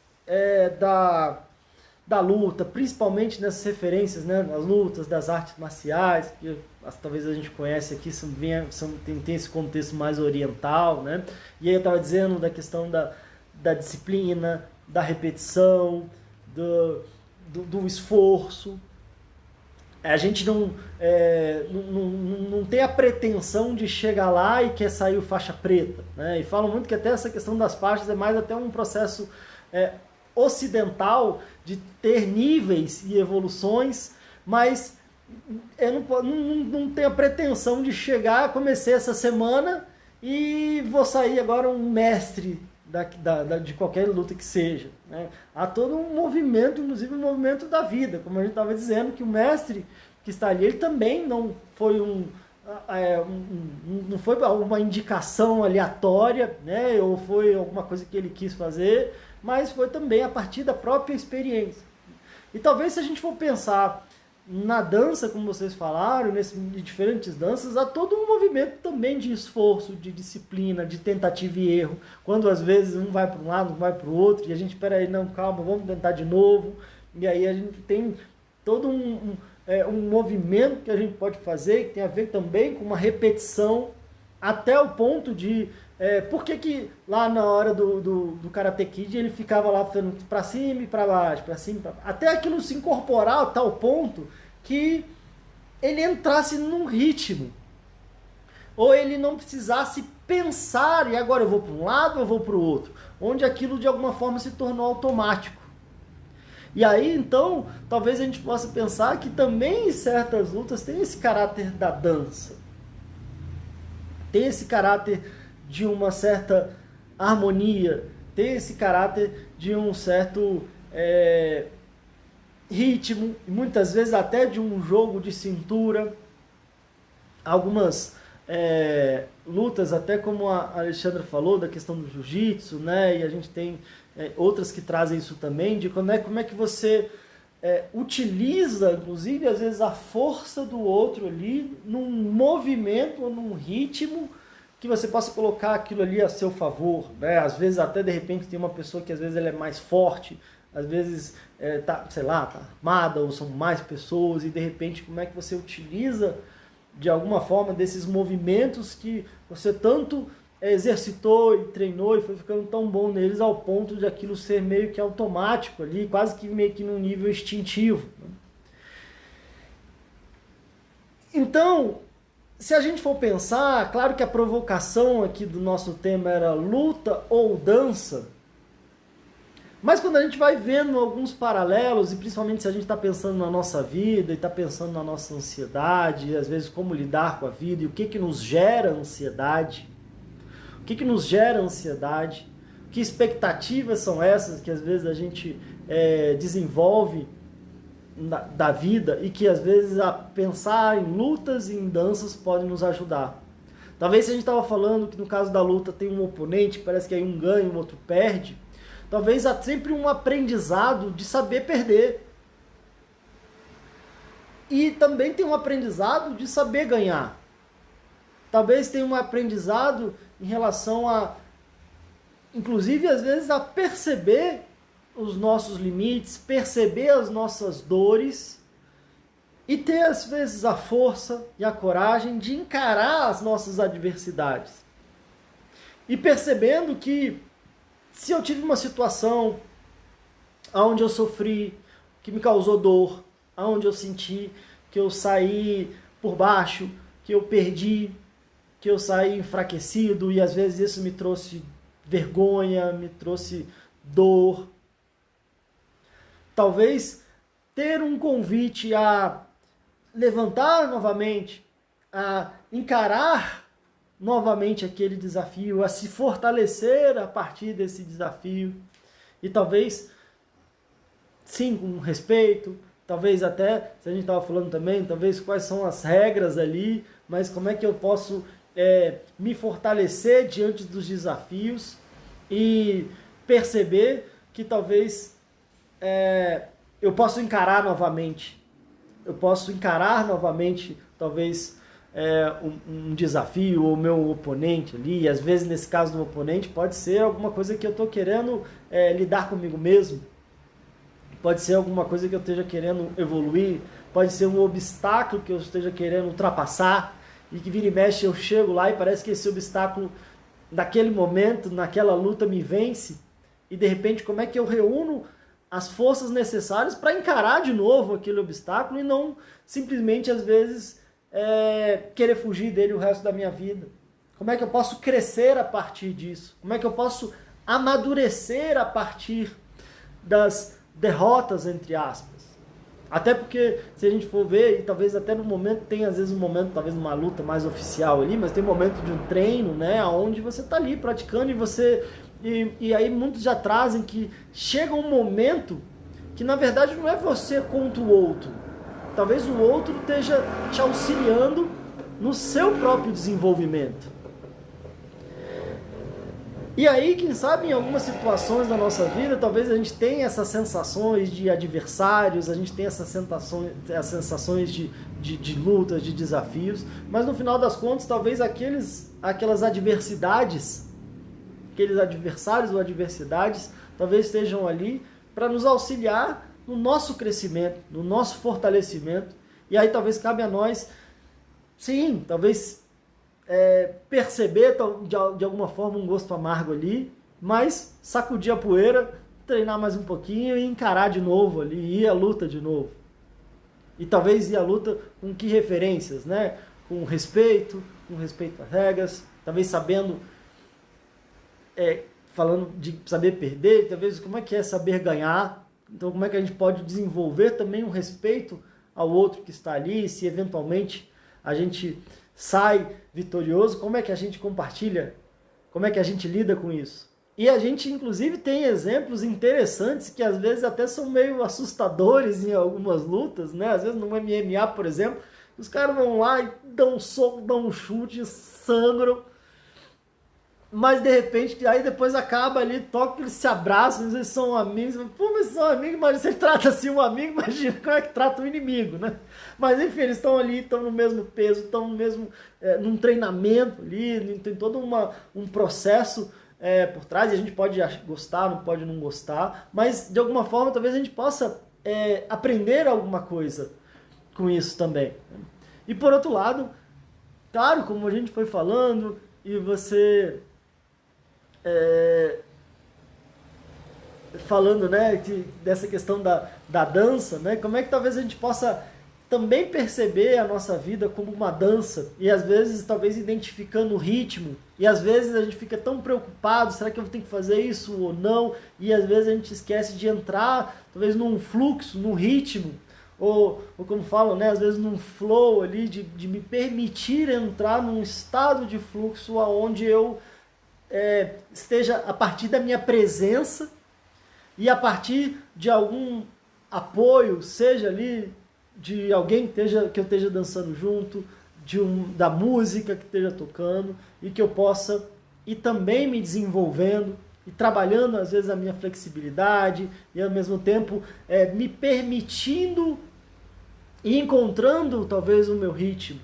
Speaker 1: da luta, principalmente nessas referências, né, nas lutas das artes marciais, que talvez a gente conhece aqui, tem esse contexto mais oriental, né? E aí eu estava dizendo da questão da disciplina, da repetição, do esforço. a gente não tem a pretensão de chegar lá e quer sair o faixa preta, né? E falam muito que até essa questão das faixas é mais até um processo ocidental de ter níveis e evoluções, mas eu não tenho a pretensão de chegar, comecei essa semana e vou sair agora um mestre de qualquer luta que seja, né? Há todo um movimento, inclusive um movimento da vida, como a gente estava dizendo, que o mestre que está ali, ele também não foi não foi uma indicação aleatória, né? Ou foi alguma coisa que ele quis fazer, mas foi também a partir da própria experiência. E talvez se a gente for pensar na dança, como vocês falaram, de diferentes danças, há todo um movimento também de esforço, de disciplina, de tentativa e erro. Quando às vezes um vai para um lado, um vai para o outro, e a gente, peraí, não, calma, vamos tentar de novo. E aí a gente tem todo um movimento que a gente pode fazer, que tem a ver também com uma repetição, até o ponto de... por que lá na hora do Karate Kid ele ficava lá fazendo para cima e para baixo, para cima e para baixo, até aquilo se incorporar a tal ponto que ele entrasse num ritmo, ou ele não precisasse pensar, e agora eu vou para um lado ou eu vou para o outro, onde aquilo de alguma forma se tornou automático. E aí, então, talvez a gente possa pensar que também em certas lutas tem esse caráter da dança, tem esse caráter de uma certa harmonia, tem esse caráter de um certo ritmo, e muitas vezes até de um jogo de cintura. Algumas lutas, até como a Alexandra falou, da questão do jiu-jitsu, né? E a gente tem outras que trazem isso também, de como é que você utiliza, inclusive, às vezes a força do outro ali, num movimento ou num ritmo que você possa colocar aquilo ali a seu favor, né? Às vezes até de repente tem uma pessoa que às vezes ela é mais forte, às vezes tá armada, ou são mais pessoas, e de repente como é que você utiliza de alguma forma desses movimentos que você tanto exercitou e treinou e foi ficando tão bom neles ao ponto de aquilo ser meio que automático ali, quase que meio que num nível instintivo. Então, se a gente for pensar, claro que a provocação aqui do nosso tema era luta ou dança, mas quando a gente vai vendo alguns paralelos, e principalmente se a gente está pensando na nossa vida, e está pensando na nossa ansiedade, e às vezes como lidar com a vida, e o que nos gera ansiedade, que nos gera ansiedade, que expectativas são essas que às vezes a gente desenvolve da vida, e que às vezes a pensar em lutas e em danças pode nos ajudar. Talvez se a gente estava falando que no caso da luta tem um oponente, que parece que aí um ganha e o outro perde, talvez há sempre um aprendizado de saber perder. E também tem um aprendizado de saber ganhar. Talvez tenha um aprendizado em relação a, inclusive às vezes, a perceber os nossos limites, perceber as nossas dores e ter às vezes a força e a coragem de encarar as nossas adversidades. E percebendo que se eu tive uma situação onde eu sofri, que me causou dor, onde eu senti que eu saí por baixo, que eu perdi, que eu saí enfraquecido, e às vezes isso me trouxe vergonha, me trouxe dor. Talvez ter um convite a levantar novamente, a encarar novamente aquele desafio, a se fortalecer a partir desse desafio, e talvez, sim, com respeito, talvez até, se a gente estava falando também, talvez quais são as regras ali, mas como é que eu posso me fortalecer diante dos desafios e perceber que talvez eu posso encarar novamente, talvez um desafio, ou o meu oponente ali, e às vezes nesse caso do oponente pode ser alguma coisa que eu estou querendo lidar comigo mesmo, pode ser alguma coisa que eu esteja querendo evoluir, pode ser um obstáculo que eu esteja querendo ultrapassar, e que vira e mexe eu chego lá e parece que esse obstáculo naquele momento, naquela luta me vence, e de repente como é que eu reúno as forças necessárias para encarar de novo aquele obstáculo e não simplesmente, às vezes, querer fugir dele o resto da minha vida? Como é que eu posso crescer a partir disso? Como é que eu posso amadurecer a partir das derrotas, entre aspas? Até porque, se a gente for ver, e talvez até no momento, tem às vezes um momento, talvez numa luta mais oficial ali, mas tem um momento de um treino, né, onde você está ali praticando e você... E aí muitos já trazem que chega um momento que na verdade não é você contra o outro. Talvez o outro esteja te auxiliando no seu próprio desenvolvimento. E aí, quem sabe, em algumas situações da nossa vida, talvez a gente tenha essas sensações de adversários, a gente tenha essas sensações de lutas, de desafios, mas no final das contas, talvez aquelas adversidades, aqueles adversários ou adversidades, talvez estejam ali para nos auxiliar no nosso crescimento, no nosso fortalecimento. E aí talvez cabe a nós, sim, talvez perceber de alguma forma um gosto amargo ali, mas sacudir a poeira, treinar mais um pouquinho e encarar de novo ali, ir à luta de novo. E talvez ir à luta com que referências, né? Com respeito às regras, talvez sabendo, falando de saber perder, talvez como é que é saber ganhar. Então como é que a gente pode desenvolver também um respeito ao outro que está ali, se eventualmente a gente sai vitorioso, como é que a gente compartilha, como é que a gente lida com isso. E a gente inclusive tem exemplos interessantes que às vezes até são meio assustadores em algumas lutas, né? Às vezes no MMA, por exemplo, os caras vão lá e dão um soco, dão um chute, sangram, mas de repente, aí depois acaba ali, toca, eles se abraçam, eles são amigos, pô, mas são amigos, mas você trata assim um amigo, imagina como é que trata um inimigo, né? Mas enfim, eles estão ali, estão no mesmo peso, estão no mesmo, num treinamento ali, tem todo um processo por trás, e a gente pode gostar, não pode não gostar, mas de alguma forma talvez a gente possa aprender alguma coisa com isso também. E por outro lado, claro, como a gente foi falando, e você... falando, né, dessa questão da dança, né, como é que talvez a gente possa também perceber a nossa vida como uma dança, e às vezes talvez identificando o ritmo, e às vezes a gente fica tão preocupado, será que eu tenho que fazer isso ou não, e às vezes a gente esquece de entrar talvez num fluxo, num ritmo, ou como falam, né, às vezes num flow ali, de me permitir entrar num estado de fluxo onde eu esteja a partir da minha presença e a partir de algum apoio, seja ali de alguém que eu esteja dançando junto, da música que esteja tocando, e que eu possa ir também me desenvolvendo e trabalhando às vezes a minha flexibilidade e ao mesmo tempo me permitindo e encontrando talvez o meu ritmo.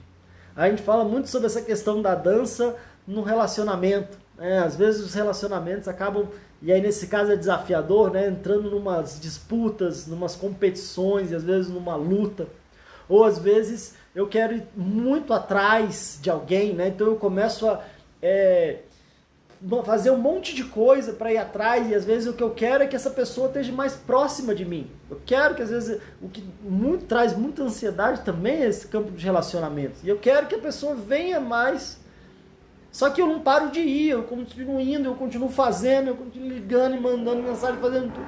Speaker 1: A gente fala muito sobre essa questão da dança no relacionamento. Às vezes os relacionamentos acabam, e aí nesse caso é desafiador, né, entrando numas disputas, numas competições, e às vezes numa luta, ou às vezes eu quero ir muito atrás de alguém, né, então eu começo a fazer um monte de coisa para ir atrás, e às vezes o que eu quero é que essa pessoa esteja mais próxima de mim. Eu quero que às vezes, o que traz muita ansiedade também é esse campo de relacionamentos, e eu quero que a pessoa venha mais. Só que eu não paro de ir, eu continuo indo, eu continuo fazendo, eu continuo ligando e mandando mensagem, fazendo tudo.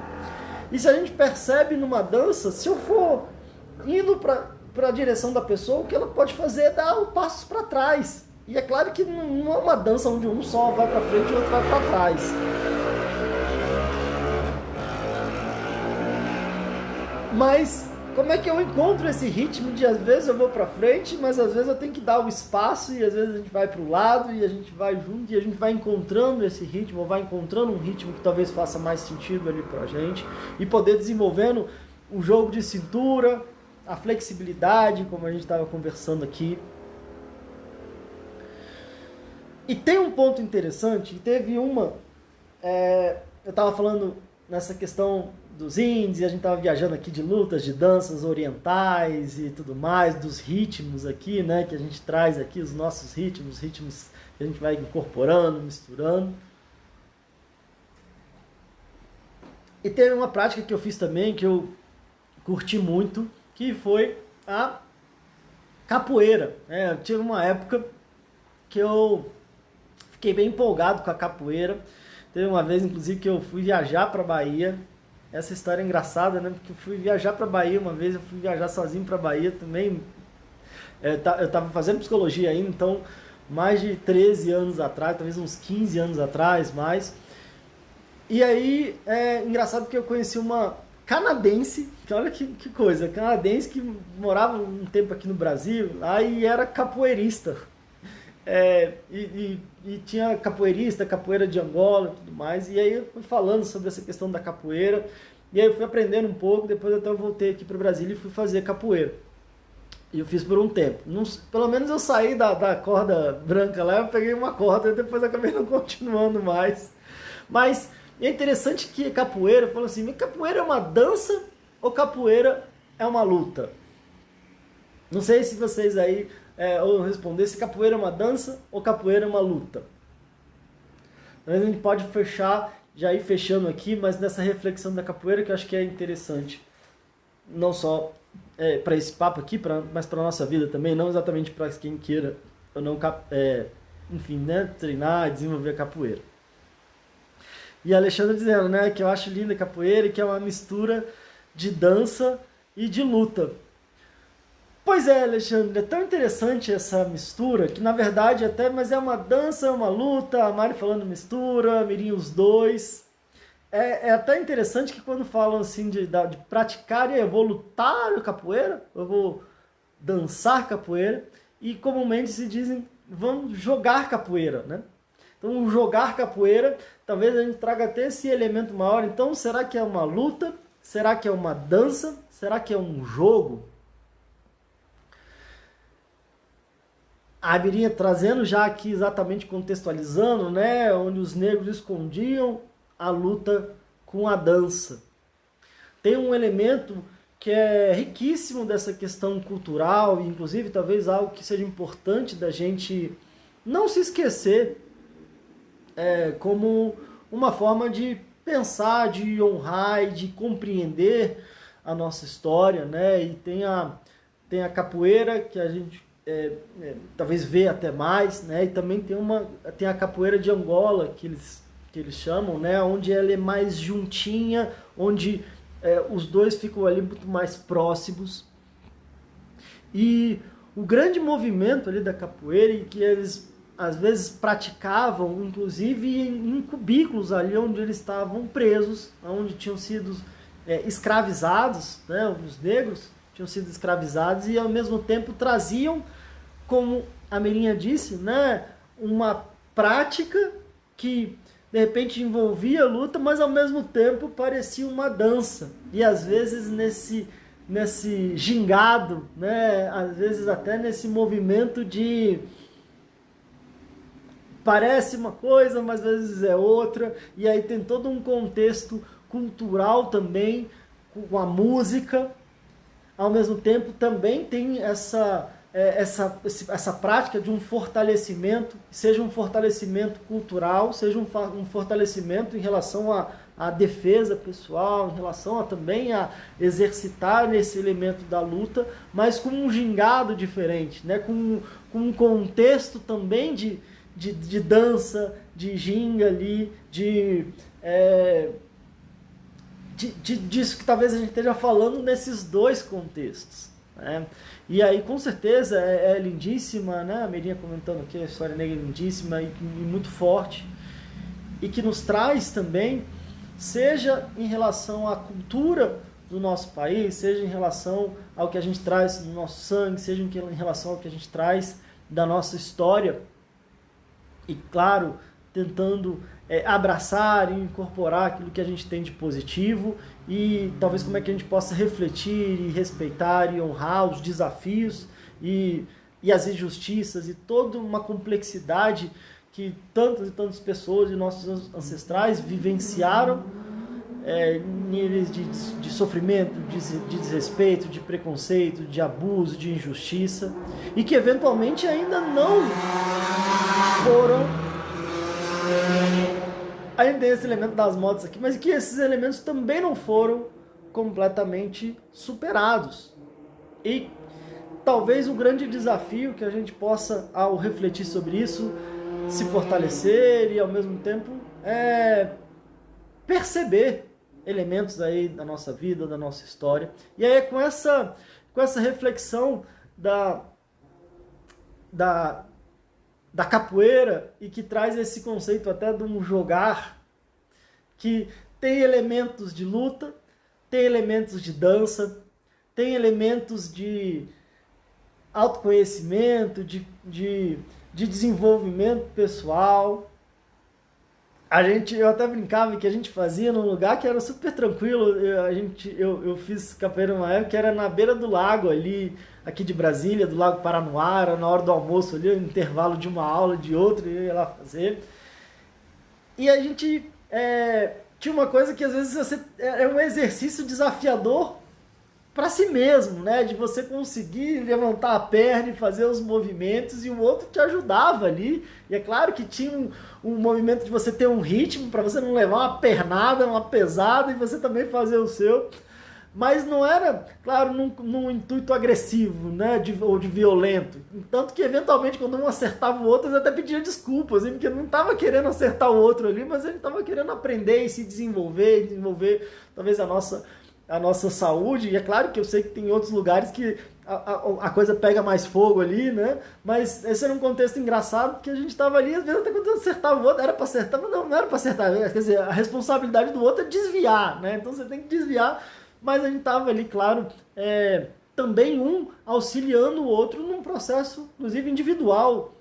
Speaker 1: E se a gente percebe numa dança, se eu for indo para a direção da pessoa, o que ela pode fazer é dar um passos para trás. E é claro que não é uma dança onde um só vai para frente e o outro vai para trás. Mas como é que eu encontro esse ritmo de às vezes eu vou pra frente, mas às vezes eu tenho que dar o espaço, e às vezes a gente vai pro lado e a gente vai junto, e a gente vai encontrando esse ritmo, ou vai encontrando um ritmo que talvez faça mais sentido ali pra gente, e poder desenvolvendo o jogo de cintura, a flexibilidade, como a gente estava conversando aqui. E tem um ponto interessante, teve eu estava falando nessa questão dos indies, a gente estava viajando aqui de lutas, de danças orientais e tudo mais, dos ritmos aqui, né, que a gente traz aqui, os nossos ritmos que a gente vai incorporando, misturando. E teve uma prática que eu fiz também, que eu curti muito, que foi a capoeira. Eu tive uma época que eu fiquei bem empolgado com a capoeira. Teve uma vez, inclusive, que eu fui viajar para Bahia. Essa história é engraçada, né? Porque eu fui viajar para Bahia uma vez, eu fui viajar sozinho para Bahia também. Eu estava fazendo psicologia ainda, então mais de 13 anos atrás, talvez uns 15 anos atrás, mais. E aí, é engraçado porque eu conheci uma canadense, que olha que coisa, canadense que morava um tempo aqui no Brasil, aí era capoeirista. E tinha capoeirista, capoeira de Angola e tudo mais, e aí eu fui falando sobre essa questão da capoeira, e aí eu fui aprendendo um pouco, depois até eu voltei aqui para o Brasil e fui fazer capoeira. E eu fiz por um tempo. Não, pelo menos eu saí da corda branca lá, eu peguei uma corda e depois acabei não continuando mais. Mas é interessante que capoeira, falando assim, capoeira é uma dança ou capoeira é uma luta? Não sei se vocês aí ou responder se capoeira é uma dança ou capoeira é uma luta. Mas a gente pode fechar, já ir fechando aqui, mas nessa reflexão da capoeira que eu acho que é interessante. Não só para esse papo aqui, mas para a nossa vida também, não exatamente para quem queira ou não, enfim, né, treinar e desenvolver a capoeira. E a Alexandra dizendo, né, que eu acho linda a capoeira e que é uma mistura de dança e de luta. Pois é, Alexandre, é tão interessante essa mistura, que na verdade mas é uma dança, é uma luta, a Mari falando mistura, a Mirim os dois. É até interessante que quando falam assim de praticar, eu vou lutar capoeira, eu vou dançar capoeira, e comumente se dizem, vamos jogar capoeira, né? Então, jogar capoeira, talvez a gente traga até esse elemento maior. Então, será que é uma luta? Será que é uma dança? Será que é um jogo? A Mirinha trazendo já aqui exatamente contextualizando, né, onde os negros escondiam a luta com a dança. Tem um elemento que é riquíssimo dessa questão cultural, e inclusive talvez algo que seja importante da gente não se esquecer, como uma forma de pensar, de honrar e de compreender a nossa história, né? E tem a capoeira que a gente talvez vê até mais, né? E também tem a capoeira de Angola que eles chamam, né? Onde ela é mais juntinha, onde os dois ficam ali muito mais próximos. E o grande movimento ali da capoeira, e que eles às vezes praticavam, inclusive em cubículos ali onde eles estavam presos, onde tinham sido escravizados, né? Os negros tinham sido escravizados e ao mesmo tempo traziam, como a Mirinha disse, né? Uma prática que de repente envolvia luta, mas ao mesmo tempo parecia uma dança. E às vezes nesse gingado, né? Às vezes até nesse movimento de parece uma coisa, mas às vezes é outra, e aí tem todo um contexto cultural também, com a música, ao mesmo tempo também tem essa prática de um fortalecimento, seja um fortalecimento cultural, seja um fortalecimento em relação à defesa pessoal, em relação também a exercitar esse elemento da luta, mas com um gingado diferente, né? com um contexto também de dança, de ginga ali, disso que talvez a gente esteja falando nesses dois contextos, né? E aí com certeza é lindíssima, né? A Mirinha comentando aqui, a história negra é lindíssima e muito forte, e que nos traz também, seja em relação à cultura do nosso país, seja em relação ao que a gente traz no nosso sangue, seja em relação ao que a gente traz da nossa história, e claro, tentando abraçar e incorporar aquilo que a gente tem de positivo, e talvez como é que a gente possa refletir e respeitar e honrar os desafios e as injustiças e toda uma complexidade que tantas e tantas pessoas e nossos ancestrais vivenciaram, níveis de sofrimento, de desrespeito, de preconceito, de abuso, de injustiça, e que eventualmente ainda não foram A gente tem esse elemento das motos aqui, mas que esses elementos também não foram completamente superados. E talvez o grande desafio que a gente possa, ao refletir sobre isso, se fortalecer e ao mesmo tempo perceber elementos aí da nossa vida, da nossa história. E aí é com essa reflexão da capoeira, e que traz esse conceito até de um jogar que tem elementos de luta, tem elementos de dança, tem elementos de autoconhecimento, de desenvolvimento pessoal. Eu até brincava que a gente fazia num lugar que era super tranquilo. Eu fiz capoeira numa época que era na beira do lago ali, aqui de Brasília, do Lago Paranoara, na hora do almoço ali, no intervalo de uma aula, de outra, eu ia lá fazer. E a gente tinha uma coisa que às vezes é um exercício desafiador para si mesmo, né? De você conseguir levantar a perna e fazer os movimentos, e o outro te ajudava ali. E é claro que tinha um movimento de você ter um ritmo para você não levar uma pernada, uma pesada, e você também fazer o seu. Mas não era, claro, num intuito agressivo, né? Ou de violento. Tanto que, eventualmente, quando um acertava o outro, eles até pediam desculpas, hein? Porque não estava querendo acertar o outro ali, mas ele estava querendo aprender e se desenvolver talvez a nossa saúde. E é claro que eu sei que tem outros lugares que a coisa pega mais fogo ali, né? Mas esse era um contexto engraçado, porque a gente estava ali, às vezes até quando acertava o outro, era para acertar, mas não era para acertar. Quer dizer, a responsabilidade do outro é desviar, né? Então você tem que desviar, mas a gente estava ali, claro, também um auxiliando o outro num processo, inclusive individual,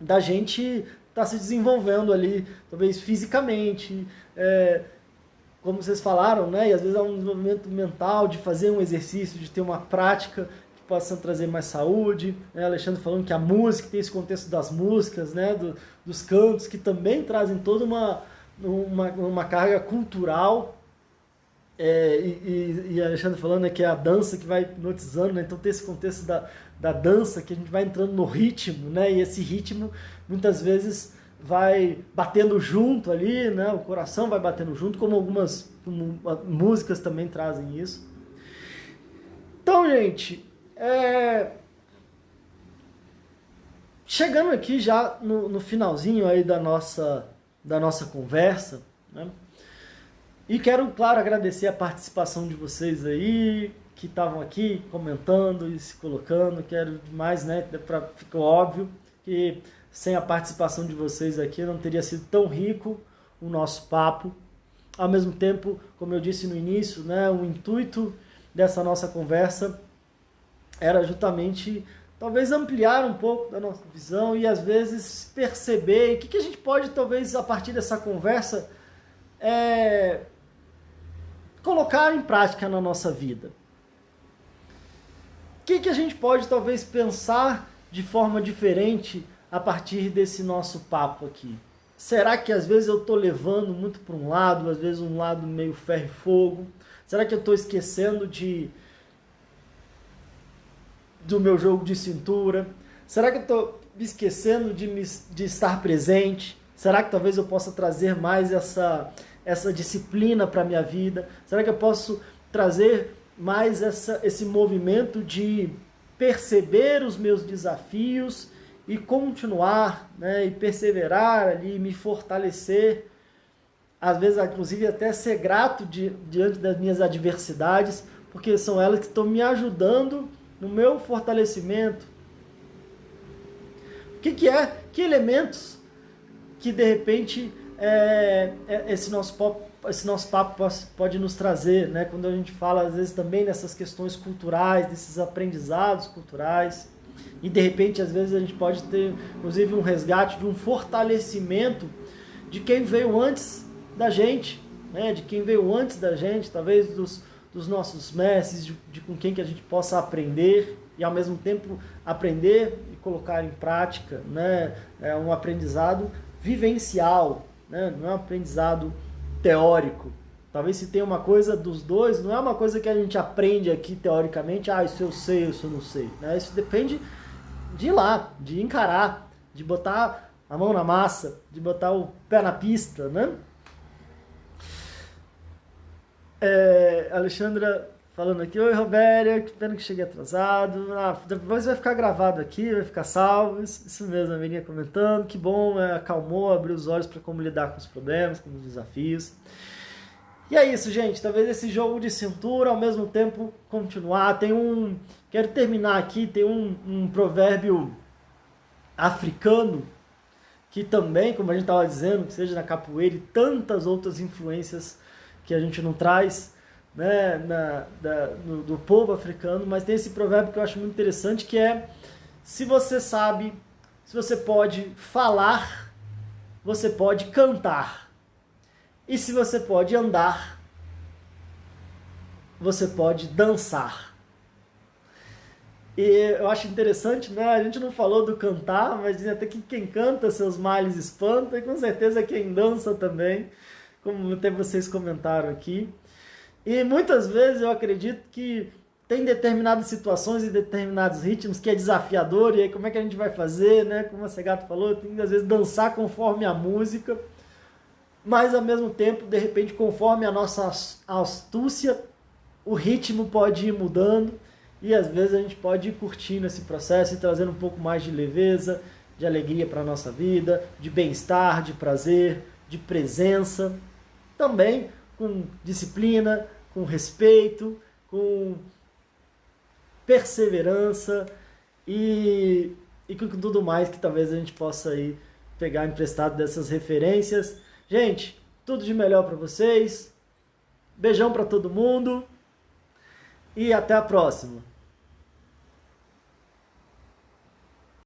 Speaker 1: da gente estar se desenvolvendo ali, talvez fisicamente, como vocês falaram, né? E às vezes há um desenvolvimento mental, de fazer um exercício, de ter uma prática que possa trazer mais saúde, né? Alexandre falando que a música tem esse contexto das músicas, né? Dos cantos, que também trazem toda uma carga cultural. E Alexandre falando que é a dança que vai hipnotizando, né? Então tem esse contexto da dança, que a gente vai entrando no ritmo, né? E esse ritmo muitas vezes vai batendo junto ali, né? O coração vai batendo junto, como algumas músicas também trazem isso. Então, gente, chegando aqui já no finalzinho aí da nossa conversa, né? E quero, claro, agradecer a participação de vocês aí, que estavam aqui comentando e se colocando. Quero demais, né? Ficou óbvio que sem a participação de vocês aqui não teria sido tão rico o nosso papo. Ao mesmo tempo, como eu disse no início, né? O intuito dessa nossa conversa era justamente talvez ampliar um pouco da nossa visão e às vezes perceber o que a gente pode, talvez, a partir dessa conversa, colocar em prática na nossa vida. O que a gente pode talvez pensar de forma diferente a partir desse nosso papo aqui? Será que às vezes eu estou levando muito para um lado, às vezes um lado meio ferro e fogo? Será que eu estou esquecendo do meu jogo de cintura? Será que eu estou me esquecendo de estar presente? Será que talvez eu possa trazer mais essa disciplina para a minha vida? Será que eu posso trazer mais esse movimento de perceber os meus desafios e continuar, né, e perseverar ali, me fortalecer, às vezes inclusive até ser grato diante das minhas adversidades, porque são elas que estão me ajudando no meu fortalecimento. Que elementos que de repente esse nosso papo pode nos trazer, né? Quando a gente fala às vezes também dessas questões culturais, desses aprendizados culturais, e de repente às vezes a gente pode ter inclusive um resgate de um fortalecimento de quem veio antes da gente, né? De quem veio antes da gente, talvez dos nossos mestres, com quem que a gente possa aprender e ao mesmo tempo aprender e colocar em prática, né? É um aprendizado vivencial, né? Não é um aprendizado teórico. Talvez se tenha uma coisa dos dois, não é uma coisa que a gente aprende aqui teoricamente, isso eu sei, isso eu não sei, né? Isso depende de ir lá, de encarar, de botar a mão na massa, de botar o pé na pista, né? Alexandra falando aqui, oi Robéria, que pena que cheguei atrasado. Depois vai ficar gravado aqui, vai ficar salvo. Isso mesmo, a Merinha comentando, que bom, acalmou, abriu os olhos para como lidar com os problemas, com os desafios. E é isso, gente, talvez esse jogo de cintura, ao mesmo tempo, continuar. Quero terminar aqui, tem um provérbio africano, que também, como a gente estava dizendo, que seja na capoeira e tantas outras influências que a gente não traz, né, do povo africano, mas tem esse provérbio que eu acho muito interessante, que é: se você sabe, se você pode falar, você pode cantar. E se você pode andar, você pode dançar. E eu acho interessante, né? A gente não falou do cantar, mas dizem até que quem canta seus males espanta, e com certeza quem dança também, como até vocês comentaram aqui. E muitas vezes eu acredito que tem determinadas situações e determinados ritmos que é desafiador, e aí como é que a gente vai fazer, né? Como a Segato falou, tem que às vezes dançar conforme a música, mas ao mesmo tempo, de repente, conforme a nossa astúcia, o ritmo pode ir mudando, e às vezes a gente pode ir curtindo esse processo e trazendo um pouco mais de leveza, de alegria para a nossa vida, de bem-estar, de prazer, de presença, também com disciplina, com respeito, com perseverança e com tudo mais que talvez a gente possa aí pegar emprestado dessas referências. Gente, tudo de melhor para vocês. Beijão para todo mundo e até a próxima.